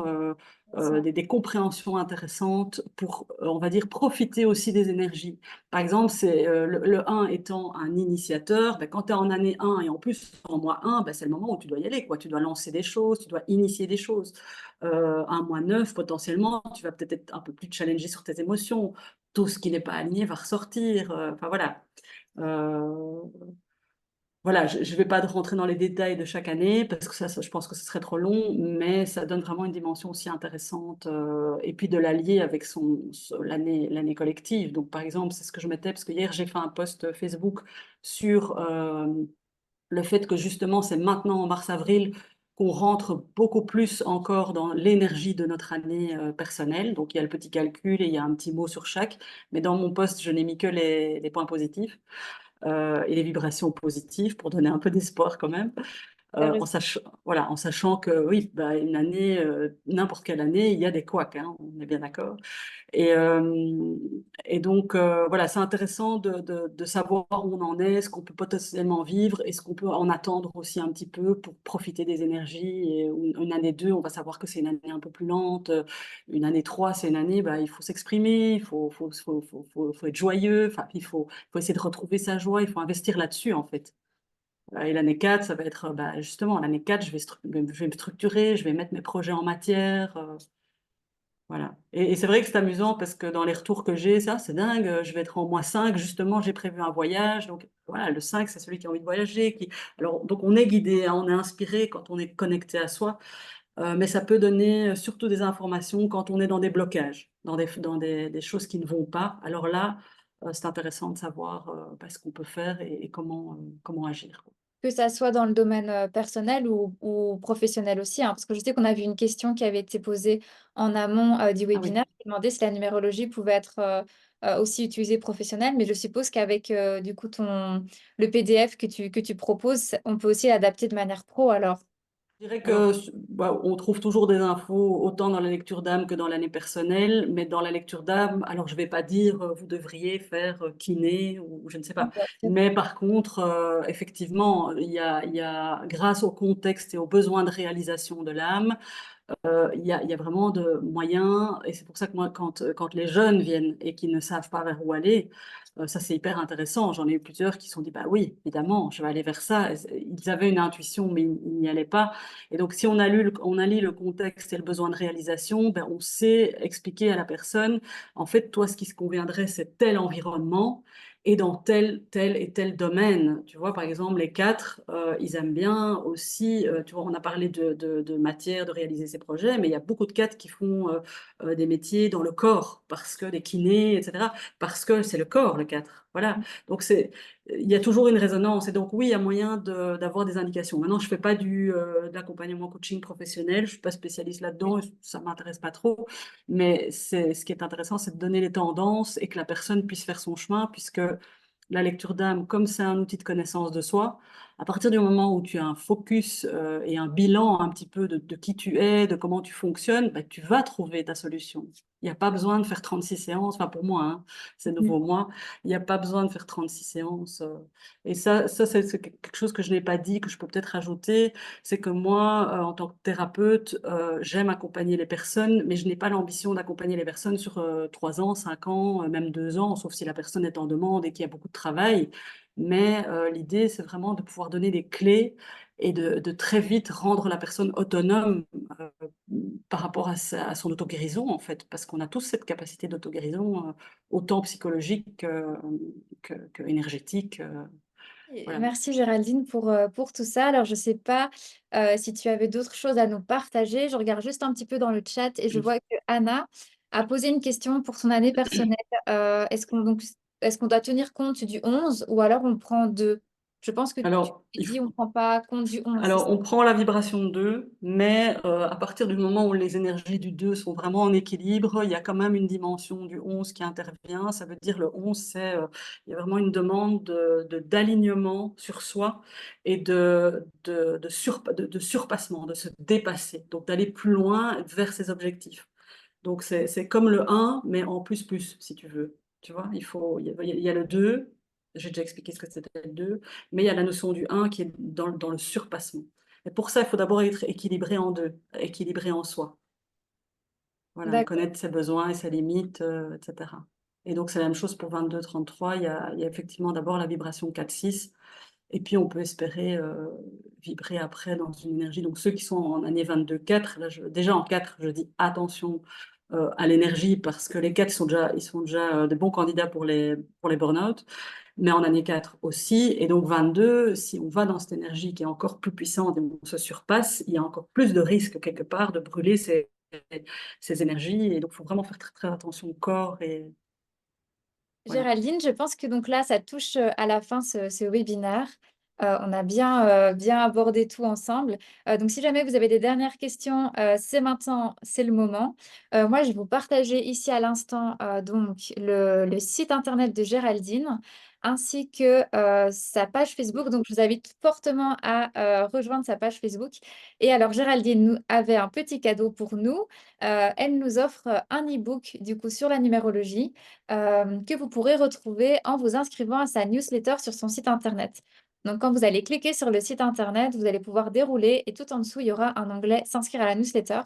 intéressant. des compréhensions intéressantes pour, on va dire, profiter aussi des énergies. Par exemple, c'est le 1 étant un initiateur, ben, quand tu es en année 1 et en plus en mois 1, ben, c'est le moment où tu dois y aller, quoi. Tu dois lancer des choses, tu dois initier des choses. Un mois 9, potentiellement, tu vas peut-être être un peu plus challengé sur tes émotions. Tout ce qui n'est pas aligné va ressortir. Enfin voilà. Euh, voilà, je ne vais pas rentrer dans les détails de chaque année parce que je pense que ce serait trop long, mais ça donne vraiment une dimension aussi intéressante et puis de l'allier avec l'année collective. Donc, par exemple, c'est ce que je mettais parce que hier, j'ai fait un post Facebook sur le fait que justement, c'est maintenant en mars-avril qu'on rentre beaucoup plus encore dans l'énergie de notre année personnelle. Donc il y a le petit calcul et il y a un petit mot sur chaque. Mais dans mon poste, je n'ai mis que les points positifs et les vibrations positives pour donner un peu d'espoir quand même. T'as En raison. voilà, en sachant que oui, bah, une année, n'importe quelle année, il y a des couacs, hein, on est bien d'accord. Et, euh, et donc, voilà, c'est intéressant de savoir où on en est, ce qu'on peut potentiellement vivre et ce qu'on peut en attendre aussi un petit peu pour profiter des énergies. Et une année 2, on va savoir que c'est une année un peu plus lente. Une année 3, c'est une année, bah, il faut s'exprimer, faut être joyeux, enfin, faut essayer de retrouver sa joie, il faut investir là-dessus, en fait. Et l'année 4, ça va être, bah, justement, l'année 4, je vais me structurer, je vais mettre mes projets en matière. Voilà. Et c'est vrai que c'est amusant parce que dans les retours que j'ai, ça, c'est dingue, je vais être en -5, justement, j'ai prévu un voyage. Donc, voilà, le 5, c'est celui qui a envie de voyager. Alors, donc, on est guidé, hein, on est inspiré quand on est connecté à soi, mais ça peut donner surtout des informations quand on est dans des blocages, des choses qui ne vont pas. Alors là, c'est intéressant de savoir bah, ce qu'on peut faire et comment agir, quoi. Que ça soit dans le domaine personnel ou professionnel aussi, hein, parce que je sais qu'on a vu une question qui avait été posée en amont du Ah oui. webinaire qui demandait si la numérologie pouvait être aussi utilisée professionnelle, mais je suppose qu'avec du coup le PDF que tu proposes, on peut aussi l'adapter de manière pro alors. Je dirais que bah, on trouve toujours des infos autant dans la lecture d'âme que dans l'année personnelle, mais dans la lecture d'âme, alors je vais pas dire vous devriez faire kiné ou je ne sais pas, Bien sûr. mais par contre, effectivement, il y a grâce au contexte et aux besoins de réalisation de l'âme, il y a vraiment de moyens, et c'est pour ça que moi, quand les jeunes viennent et qui ne savent pas vers où aller, ça c'est hyper intéressant. J'en ai eu plusieurs qui se sont dit, bah oui, évidemment, je vais aller vers ça. Ils avaient une intuition, mais ils n'y allaient pas. Et donc, si on allie le contexte et le besoin de réalisation, ben, on sait expliquer à la personne, en fait, toi, ce qui se conviendrait, c'est tel environnement. Et dans tel et tel domaine, tu vois, par exemple, les quatre, ils aiment bien aussi, tu vois, on a parlé de matière, de réaliser ses projets, mais il y a beaucoup de quatre qui font des métiers dans le corps, parce que des kinés, etc., parce que c'est le corps, le quatre. Voilà. Donc, il y a toujours une résonance. Et donc, oui, il y a moyen d'avoir des indications. Maintenant, je fais pas de l'accompagnement coaching professionnel, je suis pas spécialiste là-dedans, ça m'intéresse pas trop. Mais ce qui est intéressant, c'est de donner les tendances et que la personne puisse faire son chemin, puisque la lecture d'âme, comme c'est un outil de connaissance de soi, à partir du moment où tu as un focus et un bilan un petit peu de qui tu es, de comment tu fonctionnes, bah, tu vas trouver ta solution. Il n'y a pas besoin de faire 36 séances, enfin pour moi, hein, c'est Mhm. nouveau moi, il n'y a pas besoin de faire 36 séances. Et ça c'est quelque chose que je n'ai pas dit, que je peux peut-être ajouter, c'est que moi, en tant que thérapeute, j'aime accompagner les personnes, mais je n'ai pas l'ambition d'accompagner les personnes sur 3 ans, 5 ans, même 2 ans, sauf si la personne est en demande et qu'il y a beaucoup de travail. Mais l'idée, c'est vraiment de pouvoir donner des clés et de très vite rendre la personne autonome euh, par rapport à son auto-guérison, en fait, parce qu'on a tous cette capacité d'auto-guérison, autant psychologique que énergétique. Et Voilà. merci Géraldine pour tout ça. Alors, je ne sais pas si tu avais d'autres choses à nous partager. Je regarde juste un petit peu dans le chat et je vois que Anna a posé une question pour son année personnelle. Est-ce qu'on doit tenir compte du 11 ou alors on prend 2? Je pense que tu Alors, dis on ne prend pas compte du 11, c'est ça? on prend la vibration 2, mais à partir du moment où les énergies du 2 sont vraiment en équilibre, il y a quand même une dimension du 11 qui intervient. Ça veut dire le 11, il y a vraiment une demande d'alignement sur soi et de surpassement, de se dépasser, donc d'aller plus loin vers ses objectifs. Donc c'est comme le 1, mais en plus plus, si tu veux. Tu vois, il y a le 2. J'ai déjà expliqué ce que c'était le 2, mais il y a la notion du 1 qui est dans le surpassement. Et pour ça, il faut d'abord être équilibré en deux, équilibré en soi. Voilà, et D'accord. connaître ses besoins et ses limites, etc. Et donc, c'est la même chose pour 22-33. Il y a effectivement d'abord la vibration 4-6, et puis on peut espérer vibrer après dans une énergie. Donc, ceux qui sont en année 22-4, là, déjà en 4, je dis attention à l'énergie, parce que les 4 ils sont déjà de bons candidats pour les burn-out, mais en année 4 aussi. Et donc 22, si on va dans cette énergie qui est encore plus puissante et on se surpasse, il y a encore plus de risques quelque part de brûler ces énergies. Et donc, il faut vraiment faire très, très attention au corps. Et voilà. Géraldine, je pense que donc là, ça touche à la fin ce webinaire. On a bien abordé tout ensemble. Donc si jamais vous avez des dernières questions, c'est maintenant, c'est le moment. Moi, je vais vous partager ici à l'instant, donc le site internet de Géraldine ainsi que, sa page Facebook. Donc je vous invite fortement à, rejoindre sa page Facebook. Et alors Géraldine nous avait un petit cadeau pour nous. Elle nous offre, un e-book du coup sur la numérologie, que vous pourrez retrouver en vous inscrivant à sa newsletter sur son site internet. Donc, quand vous allez cliquer sur le site internet, vous allez pouvoir dérouler et tout en dessous, il y aura un onglet s'inscrire à la newsletter.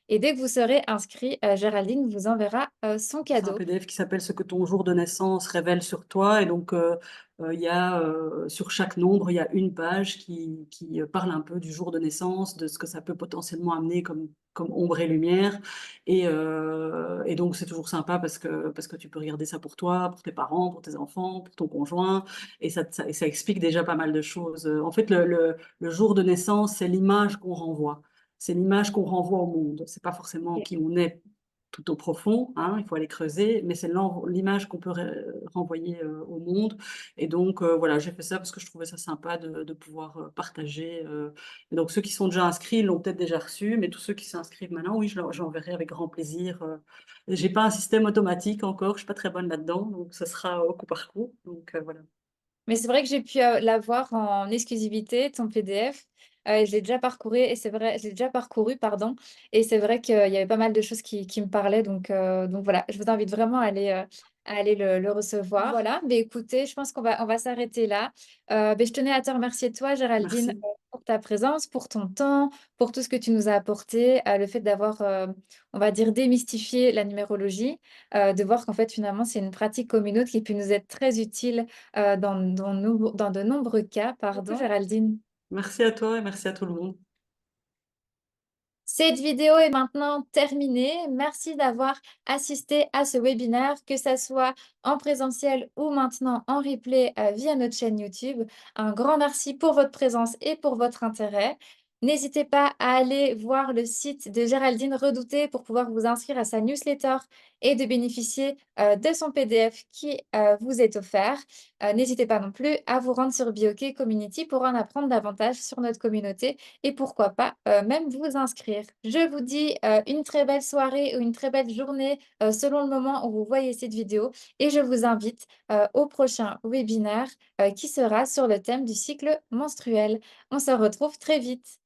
Et dès que vous serez inscrit, Géraldine vous enverra son C'est un cadeau. PDF qui s'appelle Ce que ton jour de naissance révèle sur toi. Et donc, il y a sur chaque nombre, il y a une page qui parle un peu du jour de naissance, de ce que ça peut potentiellement amener comme ombre et lumière. Et donc, c'est toujours sympa parce que tu peux regarder ça pour toi, pour tes parents, pour tes enfants, pour ton conjoint. Et ça explique déjà pas mal de choses. En fait, le jour de naissance, c'est l'image qu'on renvoie. C'est l'image qu'on renvoie au monde. C'est pas forcément qui on est tout au profond, hein, il faut aller creuser, mais c'est l'image qu'on peut renvoyer au monde. Et donc, voilà, j'ai fait ça parce que je trouvais ça sympa de pouvoir partager. Et donc, ceux qui sont déjà inscrits l'ont peut-être déjà reçu, mais tous ceux qui s'inscrivent maintenant, oui, j'enverrai avec grand plaisir. J'ai pas un système automatique encore, je suis pas très bonne là-dedans, donc ce sera au coup par coup. Donc, voilà. Mais c'est vrai que j'ai pu l'avoir en exclusivité, ton PDF. Je l'ai déjà parcouru et c'est vrai, je l'ai déjà parcouru, pardon. Et c'est vrai qu'il y avait pas mal de choses qui me parlaient. Donc voilà, je vous invite vraiment à aller le recevoir. Voilà, mais écoutez, je pense on va s'arrêter là. Je tenais à te remercier, toi, Géraldine, Merci. pour ta présence, pour ton temps, pour tout ce que tu nous as apporté, le fait d'avoir, on va dire, démystifié la numérologie, de voir qu'en fait, finalement, c'est une pratique comme une autre qui peut nous être très utile dans de nombreux cas, pardon, Géraldine. Merci à toi et merci à tout le monde. Cette vidéo est maintenant terminée. Merci d'avoir assisté à ce webinaire, que ça soit en présentiel ou maintenant en replay via notre chaîne YouTube. Un grand merci pour votre présence et pour votre intérêt. N'hésitez pas à aller voir le site de Géraldine Redouté pour pouvoir vous inscrire à sa newsletter et de bénéficier de son PDF qui vous est offert. N'hésitez pas non plus à vous rendre sur BioK Community pour en apprendre davantage sur notre communauté et pourquoi pas même vous inscrire. Je vous dis une très belle soirée ou une très belle journée selon le moment où vous voyez cette vidéo et je vous invite au prochain webinaire qui sera sur le thème du cycle menstruel. On se retrouve très vite.